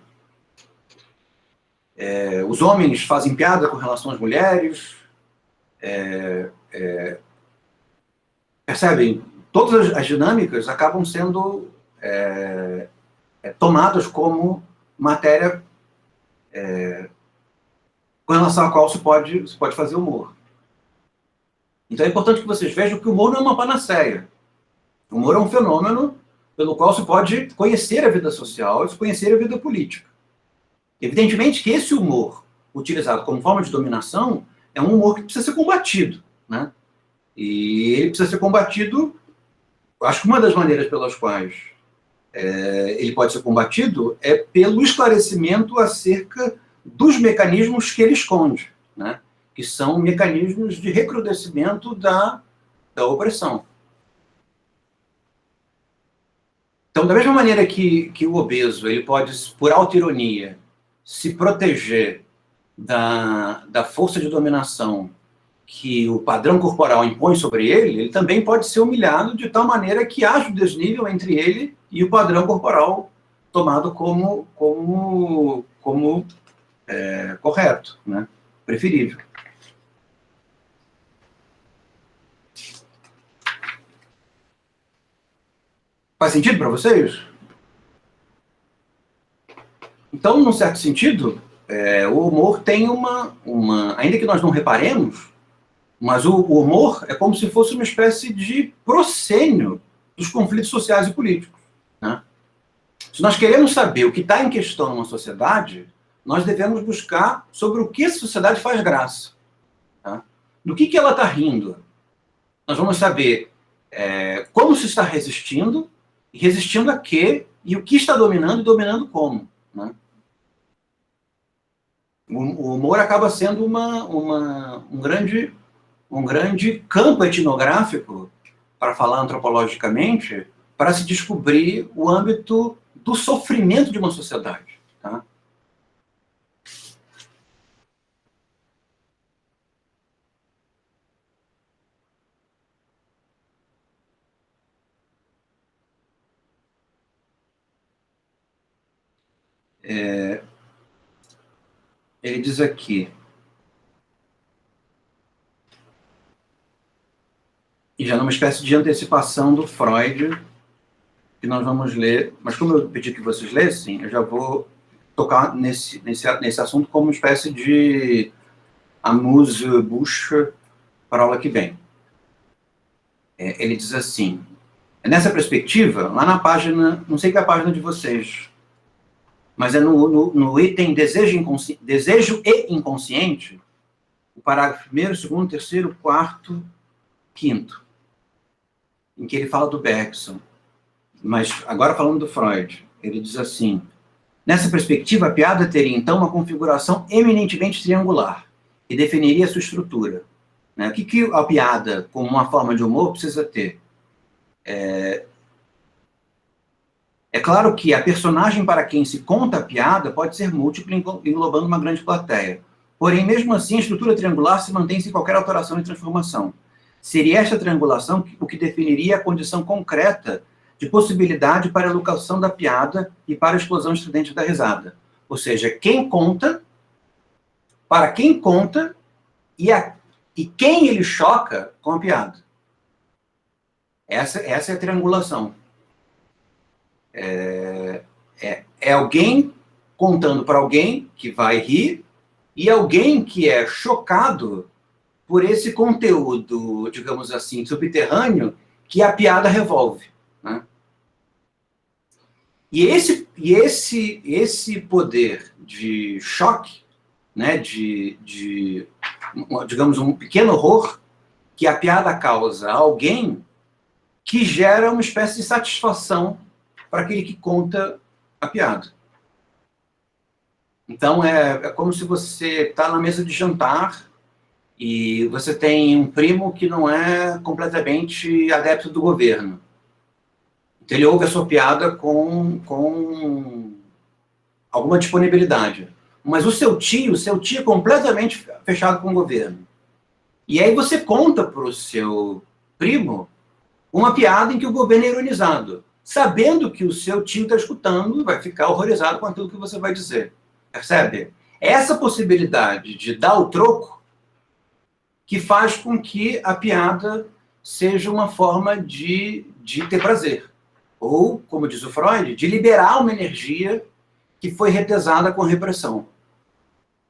Os homens fazem piada com relação às mulheres, percebem? Todas as dinâmicas acabam sendo tomadas como matéria com relação à qual se pode fazer humor. Então é importante que vocês vejam que o humor não é uma panaceia. O humor é um fenômeno pelo qual se pode conhecer a vida social e se conhecer a vida política. Evidentemente que esse humor utilizado como forma de dominação é um humor que precisa ser combatido, né? E ele precisa ser combatido, acho que uma das maneiras pelas quais ele pode ser combatido é pelo esclarecimento acerca dos mecanismos que ele esconde, né? Que são mecanismos de recrudescimento da opressão. Então, da mesma maneira que o obeso ele pode, por autoironia, se proteger da força de dominação que o padrão corporal impõe sobre ele, ele também pode ser humilhado de tal maneira que haja um desnível entre ele e o padrão corporal tomado como correto, né? Preferível. Faz sentido para vocês? Então, num certo sentido, o humor tem ainda que nós não reparemos, mas o humor é como se fosse uma espécie de proscênio dos conflitos sociais e políticos, né? Se nós queremos saber o que está em questão numa sociedade, nós devemos buscar sobre o que essa sociedade faz graça, tá? Do que ela está rindo. Nós vamos saber como se está resistindo, e resistindo a quê, e o que está dominando e dominando como, né? O humor acaba sendo um grande campo etnográfico, para falar antropologicamente, para se descobrir o âmbito do sofrimento de uma sociedade, tá? Ele diz aqui, e já numa espécie de antecipação do Freud, que nós vamos ler, mas como eu pedi que vocês lessem, eu já vou tocar nesse assunto como uma espécie de amuse-bouche para a aula que vem. Ele diz assim, nessa perspectiva, lá na página, não sei qual é a página de vocês, mas é no item desejo e inconsciente, o parágrafo 1º, 2º, 3º, 4º, 5º, em que ele fala do Bergson. Mas agora falando do Freud, ele diz assim, nessa perspectiva, a piada teria então uma configuração eminentemente triangular, que definiria sua estrutura, né? O que a piada, como uma forma de humor, precisa ter? É claro que a personagem para quem se conta a piada pode ser múltipla, englobando uma grande plateia. Porém, mesmo assim, a estrutura triangular se mantém sem qualquer alteração e transformação. Seria esta triangulação o que definiria a condição concreta de possibilidade para a locação da piada e para a explosão estridente da risada. Ou seja, quem conta, para quem conta e quem ele choca com a piada. Essa é a triangulação. É alguém contando para alguém que vai rir e alguém que é chocado por esse conteúdo, digamos assim, subterrâneo que a piada revolve, né? E esse poder de choque, né, digamos, um pequeno horror que a piada causa a alguém, que gera uma espécie de satisfação para aquele que conta a piada. Então, é como se você está na mesa de jantar e você tem um primo que não é completamente adepto do governo. Então, ele ouve a sua piada com alguma disponibilidade. Mas o seu tio é completamente fechado com o governo. E aí você conta para o seu primo uma piada em que o governo é ironizado. sabendo que o seu tio está escutando e vai ficar horrorizado com aquilo que você vai dizer. Percebe? Essa possibilidade de dar o troco que faz com que a piada seja uma forma de ter prazer. Ou, como diz o Freud, de liberar uma energia que foi retesada com repressão.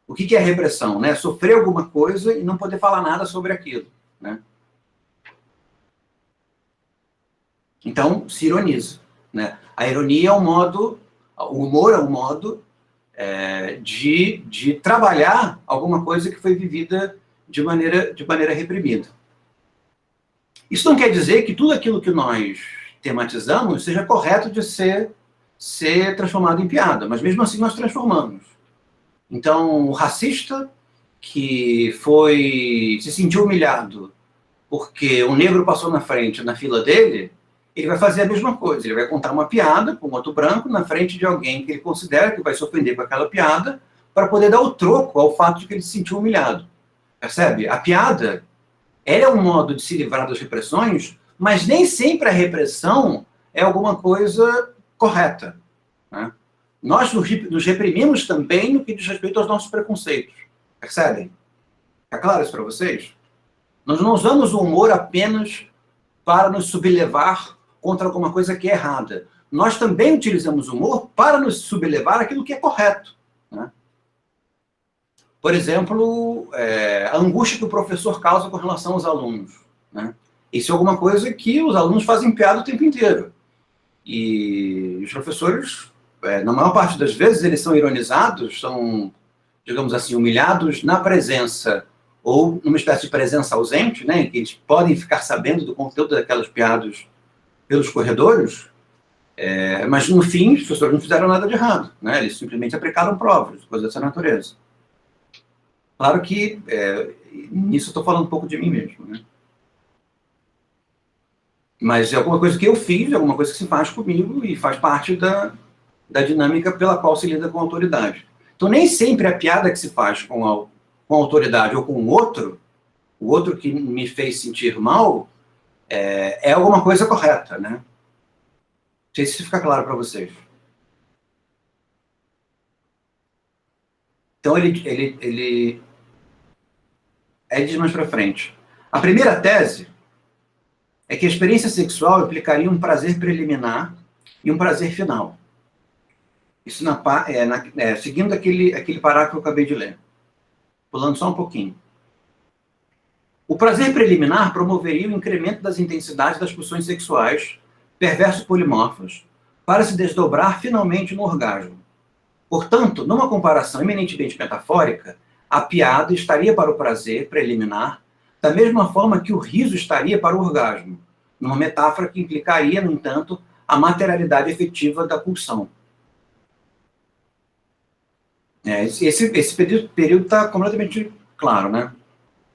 O que é repressão? Né? Sofrer alguma coisa e não poder falar nada sobre aquilo. Né? Então, se ironiza. Né? A ironia é um modo, o humor é um modo de trabalhar alguma coisa que foi vivida de maneira reprimida. Isso não quer dizer que tudo aquilo que nós tematizamos seja correto de ser transformado em piada, mas mesmo assim nós transformamos. Então, o racista que se sentiu humilhado porque um negro passou na frente, na fila dele, ele vai fazer a mesma coisa. Ele vai contar uma piada com outro branco na frente de alguém que ele considera que vai se ofender com aquela piada para poder dar o troco ao fato de que ele se sentiu humilhado. Percebe? A piada, ela é um modo de se livrar das repressões, mas nem sempre a repressão é alguma coisa correta. Né? Nós nos reprimimos também no que diz respeito aos nossos preconceitos. Percebem? É claro isso para vocês? Nós não usamos o humor apenas para nos sublevar contra alguma coisa que é errada. Nós também utilizamos o humor para nos sublevar aquilo que é correto. Né? Por exemplo, a angústia que o professor causa com relação aos alunos. Né? Isso é alguma coisa que os alunos fazem piada o tempo inteiro. E os professores, na maior parte das vezes, eles são ironizados, são, digamos assim, humilhados na presença, ou numa espécie de presença ausente, né, que eles podem ficar sabendo do conteúdo daquelas piadas pelos corredores, mas no fim, os professores não fizeram nada de errado. Né? Eles simplesmente aplicaram provas, coisas dessa natureza. Claro que, nisso eu estou falando um pouco de mim mesmo. Né? Mas é alguma coisa que eu fiz, é alguma coisa que se faz comigo e faz parte da dinâmica pela qual se lida com a autoridade. Então, nem sempre a piada que se faz com a autoridade ou com o outro que me fez sentir mal, é alguma coisa correta, né? Não sei se isso fica claro para vocês. Então, ele diz mais para frente. A primeira tese é que a experiência sexual implicaria um prazer preliminar e um prazer final. Isso seguindo aquele parágrafo que eu acabei de ler. Pulando só um pouquinho. O prazer preliminar promoveria o incremento das intensidades das pulsões sexuais, perverso-polimorfas, para se desdobrar finalmente no orgasmo. Portanto, numa comparação eminentemente metafórica, a piada estaria para o prazer preliminar da mesma forma que o riso estaria para o orgasmo, numa metáfora que implicaria, no entanto, a materialidade efetiva da pulsão. Esse período está completamente claro, né?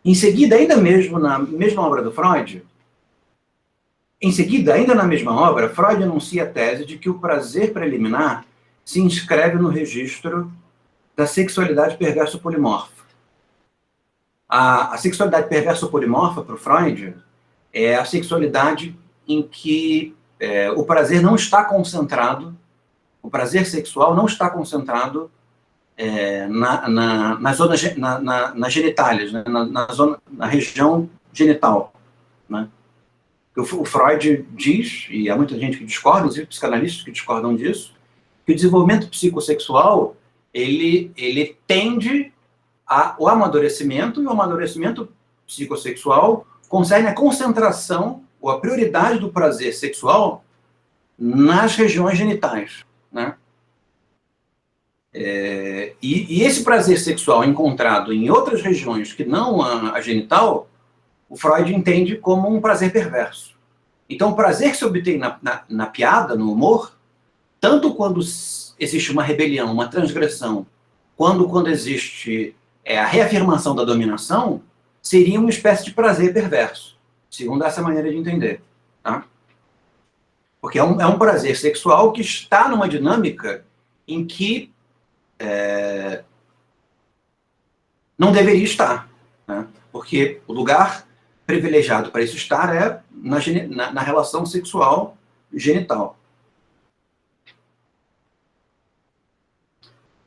Em seguida, ainda mesmo na mesma obra do Freud, ainda na mesma obra, Freud anuncia a tese de que o prazer preliminar se inscreve no registro da sexualidade perverso-polimorfa. A sexualidade perverso-polimorfa, para o Freud, é a sexualidade em que o prazer não está concentrado, o prazer sexual não está concentrado nas genitálias, né? na região genital. Né? O Freud diz, e há muita gente que discorda, inclusive psicanalistas que discordam disso, que o desenvolvimento psicossexual ele tende ao amadurecimento, e o amadurecimento psicossexual concerne a concentração ou a prioridade do prazer sexual nas regiões genitais. Né? E esse prazer sexual encontrado em outras regiões que não a genital, o Freud entende como um prazer perverso. Então, o prazer que se obtém na piada, no humor, tanto quando existe uma rebelião, uma transgressão, quando existe a reafirmação da dominação, seria uma espécie de prazer perverso, segundo essa maneira de entender. Tá? Porque é um prazer sexual que está numa dinâmica em que não deveria estar. Né? Porque o lugar privilegiado para isso estar é na relação sexual genital.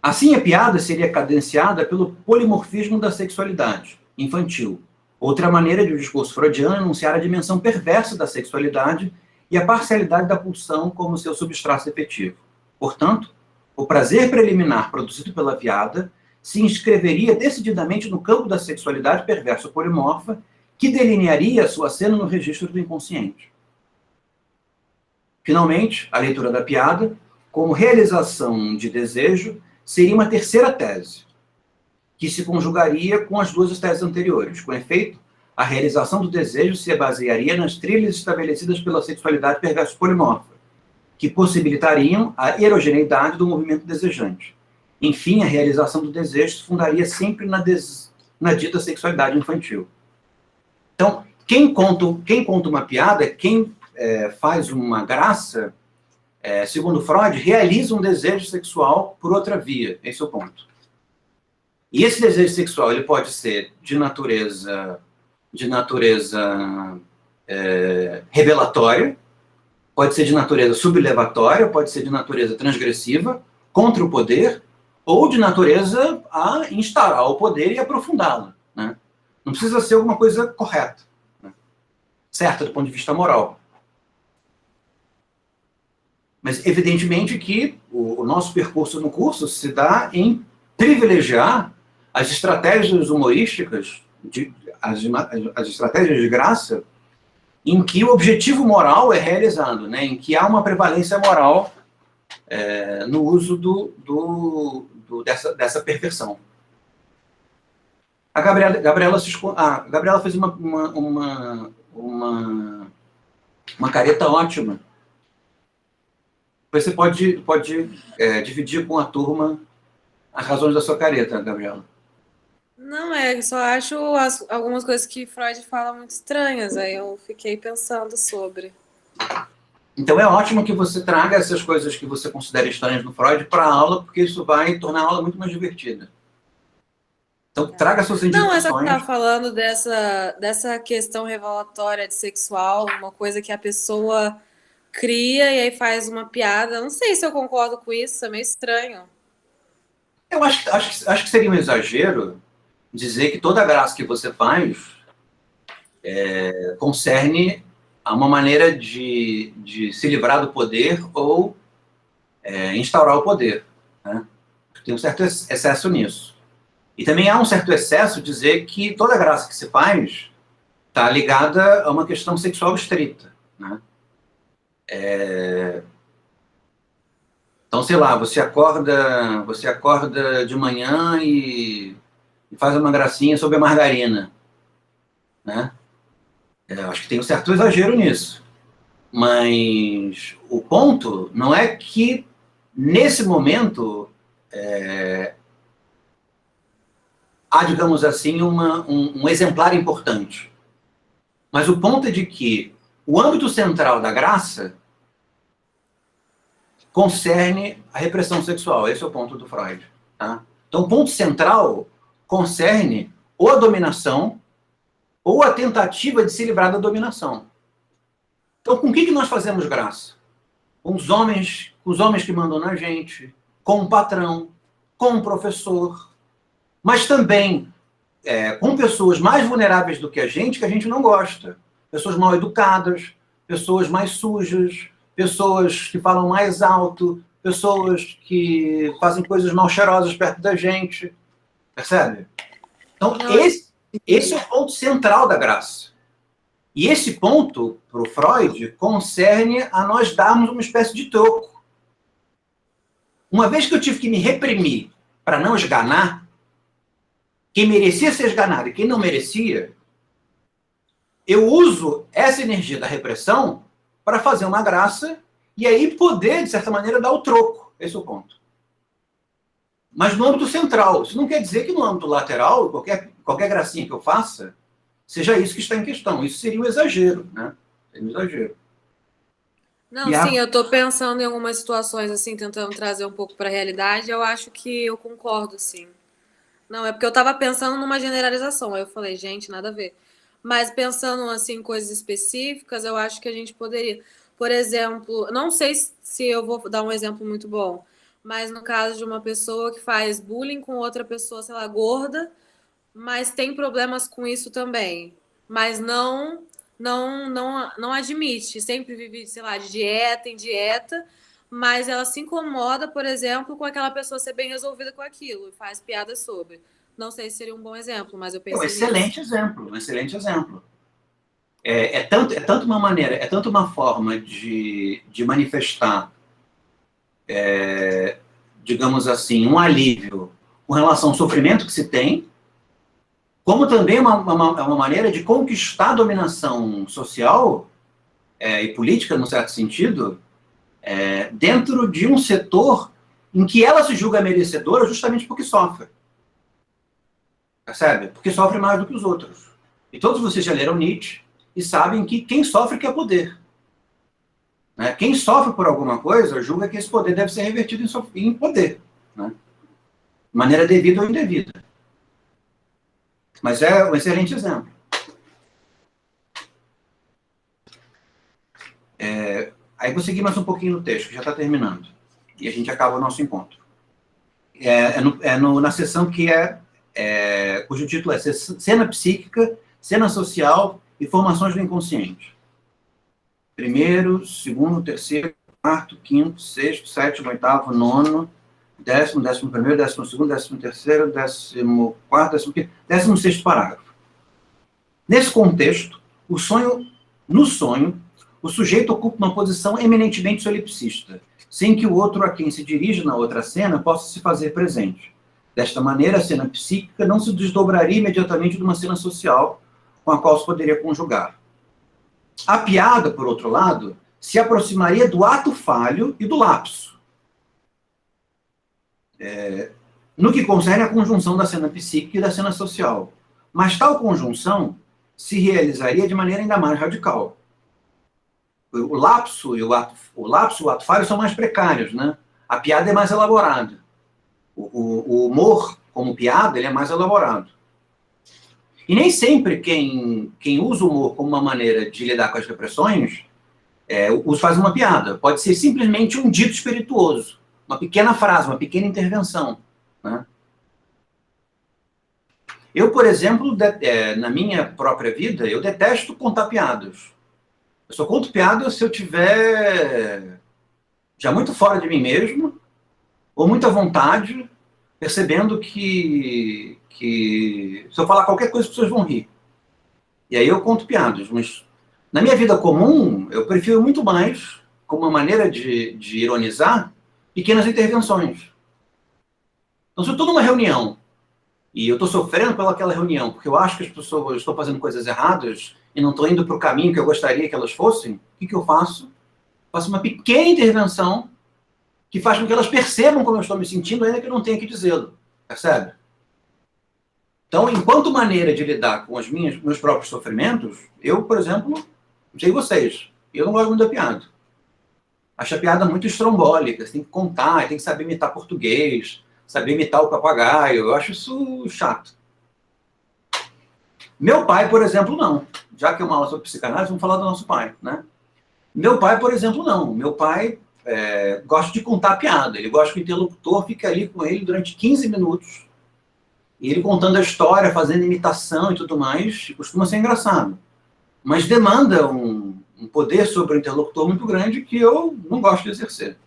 Assim, a piada seria cadenciada pelo polimorfismo da sexualidade infantil. Outra maneira de o discurso freudiano anunciar a dimensão perversa da sexualidade e a parcialidade da pulsão como seu substrato efetivo. Portanto, o prazer preliminar produzido pela piada se inscreveria decididamente no campo da sexualidade perversa ou polimorfa, que delinearia a sua cena no registro do inconsciente. Finalmente, a leitura da piada, como realização de desejo, seria uma terceira tese, que se conjugaria com as duas teses anteriores. Com efeito, a realização do desejo se basearia nas trilhas estabelecidas pela sexualidade perversa polimorfa, que possibilitariam a erogeneidade do movimento desejante. Enfim, a realização do desejo se fundaria sempre na dita sexualidade infantil. Então, quem conta uma piada, quem faz uma graça, segundo Freud, realiza um desejo sexual por outra via. Esse é o ponto. E esse desejo sexual ele pode ser de natureza revelatória, pode ser de natureza sublevatória, pode ser de natureza transgressiva, contra o poder, ou de natureza a instaurar o poder e aprofundá-lo, né? Não precisa ser alguma coisa correta, né? Certa do ponto de vista moral. Mas, evidentemente, que o nosso percurso no curso se dá em privilegiar as estratégias humorísticas, as estratégias de graça, em que o objetivo moral é realizado, né? Em que há uma prevalência moral no uso dessa perversão. A Gabriela fez uma careta ótima. Você pode dividir com a turma as razões da sua careta, Gabriela. Não, só acho algumas coisas que Freud fala muito estranhas, aí eu fiquei pensando sobre. Então é ótimo que você traga essas coisas que você considera estranhas no Freud para a aula, porque isso vai tornar a aula muito mais divertida. Então traga suas indicações. Não, é só que estava falando dessa questão revelatória de sexual, uma coisa que a pessoa cria e aí faz uma piada. Não sei se eu concordo com isso, é meio estranho. Eu acho que seria um exagero dizer que toda a graça que você faz concerne a uma maneira de se livrar do poder ou instaurar o poder, né? Tem um certo excesso nisso. E também há um certo excesso dizer que toda graça que se faz está ligada a uma questão sexual estrita, né? Então, sei lá, você acorda de manhã e faz uma gracinha sobre a margarina, né? Eu acho que tem um certo exagero nisso. Mas o ponto não é que, nesse momento, há, digamos assim, um exemplar importante. Mas o ponto é de que o âmbito central da graça concerne a repressão sexual. Esse é o ponto do Freud. Tá? Então, o ponto central concerne ou a dominação ou a tentativa de se livrar da dominação. Então, com o que nós fazemos graça? Com os homens que mandam na gente, com o patrão, com o professor, mas também com pessoas mais vulneráveis do que a gente não gosta. Pessoas mal educadas, pessoas mais sujas, pessoas que falam mais alto, pessoas que fazem coisas mal cheirosas perto da gente. Percebe? Então, esse é o ponto central da graça. E esse ponto, para o Freud, concerne a nós darmos uma espécie de troco. Uma vez que eu tive que me reprimir para não esganar, quem merecia ser esganado e quem não merecia, eu uso essa energia da repressão para fazer uma graça e aí poder, de certa maneira, dar o troco. Esse é o ponto. Mas no âmbito central. Isso não quer dizer que no âmbito lateral, qualquer gracinha que eu faça, seja isso que está em questão. Isso seria um exagero, né? Seria um exagero. Não, sim, eu estou pensando em algumas situações, assim, tentando trazer um pouco para a realidade, eu acho que eu concordo, sim. Não, é porque eu estava pensando numa generalização, aí eu falei, gente, nada a ver. Mas pensando, assim, em coisas específicas, eu acho que a gente poderia... Por exemplo, não sei se eu vou dar um exemplo muito bom, Mas no caso de uma pessoa que faz bullying com outra pessoa, sei lá, gorda, mas tem problemas com isso também, mas não admite, sempre vive, sei lá, de dieta em dieta, mas ela se incomoda, por exemplo, com aquela pessoa ser bem resolvida com aquilo, e faz piada sobre. Não sei se seria um bom exemplo, mas eu pensei Um excelente exemplo, um excelente exemplo. É tanto uma maneira, é tanto uma forma de manifestar, digamos assim, um alívio com relação ao sofrimento que se tem, como também uma maneira de conquistar a dominação social e política, num certo sentido, dentro de um setor em que ela se julga merecedora justamente porque sofre. Percebe? Porque sofre mais do que os outros. E todos vocês já leram Nietzsche e sabem que quem sofre quer poder. Né? Quem sofre por alguma coisa julga que esse poder deve ser revertido em poder. Né? De maneira devida ou indevida. Mas é um excelente exemplo. Aí vou seguir mais um pouquinho no texto, que já está terminando. E a gente acaba o nosso encontro. Na sessão que cujo título é Cena Psíquica, Cena Social e Formações do Inconsciente. Primeiro, segundo, terceiro, quarto, quinto, sexto, sétimo, oitavo, nono, 10º, 11º, 12º, 13º, 14º, 15º, 16º parágrafo. Nesse contexto, no sonho, o sujeito ocupa uma posição eminentemente solipsista, sem que o outro a quem se dirige na outra cena possa se fazer presente. Desta maneira, a cena psíquica não se desdobraria imediatamente de uma cena social com a qual se poderia conjugar. A piada, por outro lado, se aproximaria do ato falho e do lapso. No que concerne à conjunção da cena psíquica e da cena social. Mas tal conjunção se realizaria de maneira ainda mais radical. O lapso e o ato falho são mais precários, né? A piada é mais elaborada. O humor, como piada, ele é mais elaborado. E nem sempre quem usa o humor como uma maneira de lidar com as depressões faz uma piada. Pode ser simplesmente um dito espirituoso, uma pequena frase, uma pequena intervenção. Né? Eu, por exemplo, na minha própria vida, eu detesto contar piadas. Eu só conto piadas se eu tiver já muito fora de mim mesmo, ou muita vontade, percebendo que se eu falar qualquer coisa, as pessoas vão rir. E aí eu conto piadas. Mas na minha vida comum, eu prefiro muito mais, como uma maneira de ironizar, pequenas intervenções. Então, se eu estou numa reunião e eu estou sofrendo pelaquela reunião, porque eu acho que as pessoas estão fazendo coisas erradas e não estão indo para o caminho que eu gostaria que elas fossem, o que eu faço? Faço uma pequena intervenção que faz com que elas percebam como eu estou me sentindo, ainda que eu não tenha que dizê-lo. Percebe? Então, enquanto maneira de lidar com meus próprios sofrimentos, eu, por exemplo, não sei vocês, eu não gosto muito da piada. Acho a piada muito estrombólica, você tem que contar, tem que saber imitar português, saber imitar o papagaio, eu acho isso chato. Meu pai, por exemplo, não. Já que é uma aula sobre psicanálise, vamos falar do nosso pai, né? Meu pai, por exemplo, não. Meu pai gosta de contar piada. Ele gosta que o interlocutor fique ali com ele durante 15 minutos. E ele contando a história, fazendo imitação e tudo mais, costuma ser engraçado. Mas demanda um poder sobre o interlocutor muito grande que eu não gosto de exercer.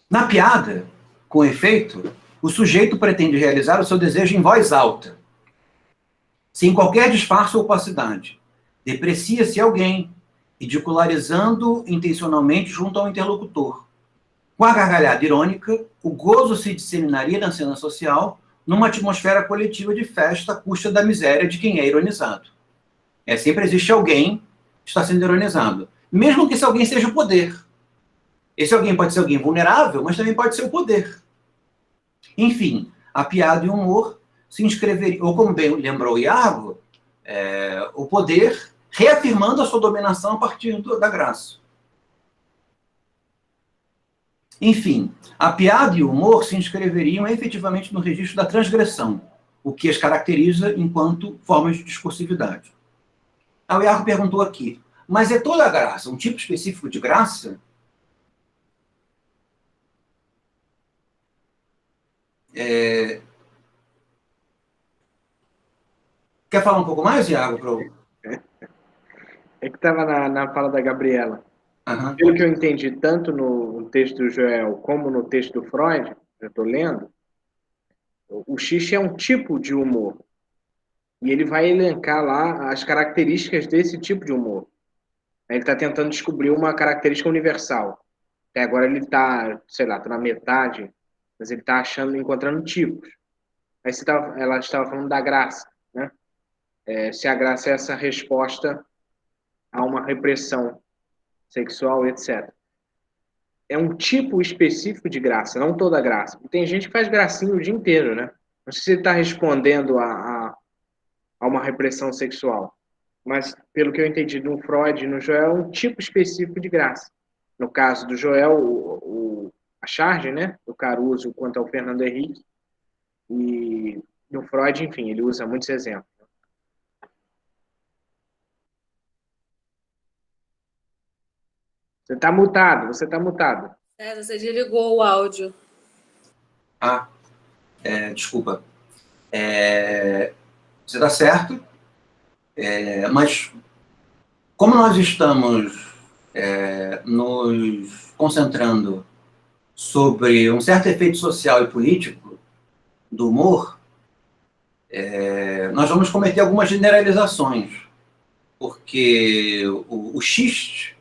Na piada, com efeito, o sujeito pretende realizar o seu desejo em voz alta, sem qualquer disfarce ou opacidade. Deprecia-se alguém, ridicularizando intencionalmente junto ao interlocutor. Com a gargalhada irônica, o gozo se disseminaria na cena social numa atmosfera coletiva de festa à custa da miséria de quem é ironizado. Sempre existe alguém que está sendo ironizado. Mesmo que esse alguém seja o poder. Esse alguém pode ser alguém vulnerável, mas também pode ser o poder. Enfim, a piada e o humor se inscreveriam, ou como bem lembrou Iago, o poder reafirmando a sua dominação a partir da graça. Enfim, a piada e o humor se inscreveriam efetivamente no registro da transgressão, o que as caracteriza enquanto formas de discursividade. O Iago perguntou aqui, Mas é toda a graça. Um tipo específico de graça Quer falar um pouco mais, Iago? É que estava na fala da Gabriela. Uhum. Pelo que eu entendi, tanto no texto do Joel como no texto do Freud, eu estou lendo, o xixi é um tipo de humor. E ele vai elencar lá as características desse tipo de humor. Ele está tentando descobrir uma característica universal. Até agora ele está, sei lá, tá na metade, mas ele está encontrando tipos. Aí ela estava falando da graça, né? Se a graça é essa resposta a uma repressão sexual, etc. É um tipo específico de graça, não toda graça. E tem gente que faz gracinha o dia inteiro, né? Não sei se ele está respondendo a uma repressão sexual. Mas, pelo que eu entendi no Freud e no Joel, é um tipo específico de graça. No caso do Joel, a charge, né? Do Caruso quanto ao Fernando Henrique. E no Freud, enfim, ele usa muitos exemplos. Você está mutado. César, você desligou o áudio. Desculpa. Você está certo, mas como nós estamos nos concentrando sobre um certo efeito social e político do humor, nós vamos cometer algumas generalizações, porque o xiste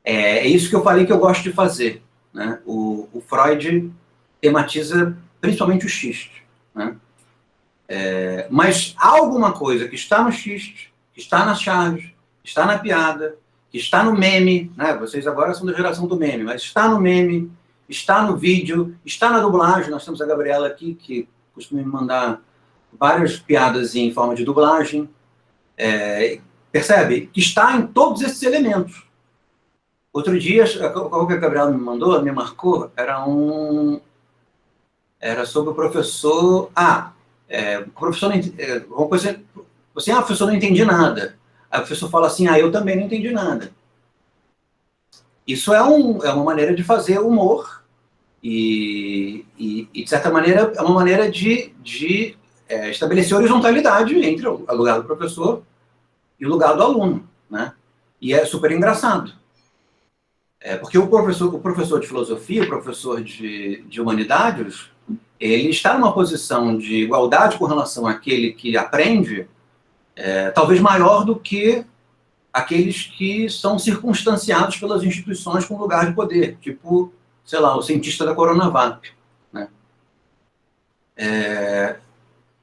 é isso que eu falei que eu gosto de fazer, né? O Freud tematiza principalmente o xiste, né? Mas há alguma coisa que está no xiste, que está na charge, que está na piada, que está no meme, né? Vocês agora são da geração do meme, mas está no meme, está no vídeo, está na dublagem. Nós temos a Gabriela aqui, que costuma me mandar várias piadas em forma de dublagem. Percebe? Que está em todos esses elementos. Outro dia, o que a Gabriela me mandou, me marcou, era sobre o professor... o professor uma coisa, professor, não entendi nada. Aí o professor fala assim, eu também não entendi nada. Isso é uma maneira de fazer humor e, de certa maneira, é uma maneira de estabelecer horizontalidade entre o lugar do professor e o lugar do aluno, né? E é super engraçado. Porque o professor de filosofia, o professor de humanidades, ele está numa posição de igualdade com relação àquele que aprende, talvez maior do que aqueles que são circunstanciados pelas instituições com lugar de poder, tipo, sei lá, o cientista da Coronavac, né?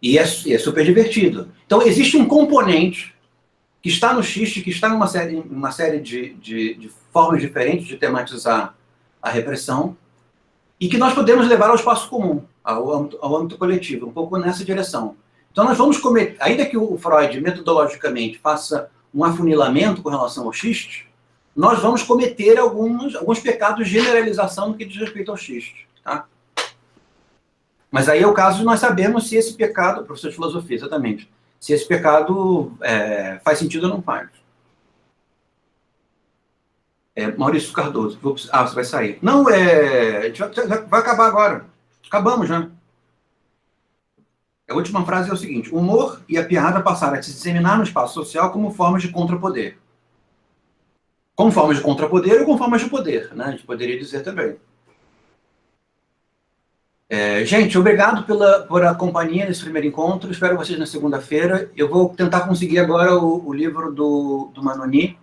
E é super divertido. Então, existe um componente que está no xiste, que está em uma série de formas diferentes de tematizar a repressão, e que nós podemos levar ao espaço comum, ao âmbito coletivo, um pouco nessa direção. Então, nós vamos cometer, ainda que o Freud, metodologicamente, faça um afunilamento com relação ao xiste, nós vamos cometer alguns pecados de generalização no que diz respeito ao xiste, tá? Mas aí é o caso de nós sabermos se esse pecado, professor de filosofia, exatamente, se esse pecado faz sentido ou não faz. Maurício Cardoso. Você vai sair. Não, a gente vai acabar agora. Acabamos já. A última frase é o seguinte: o humor e a piada passaram a se disseminar no espaço social como formas de contrapoder. Como formas de contrapoder ou como formas de poder, né? A gente poderia dizer também. Gente, obrigado por a companhia nesse primeiro encontro. Espero vocês na segunda-feira. Eu vou tentar conseguir agora o livro do Manoni,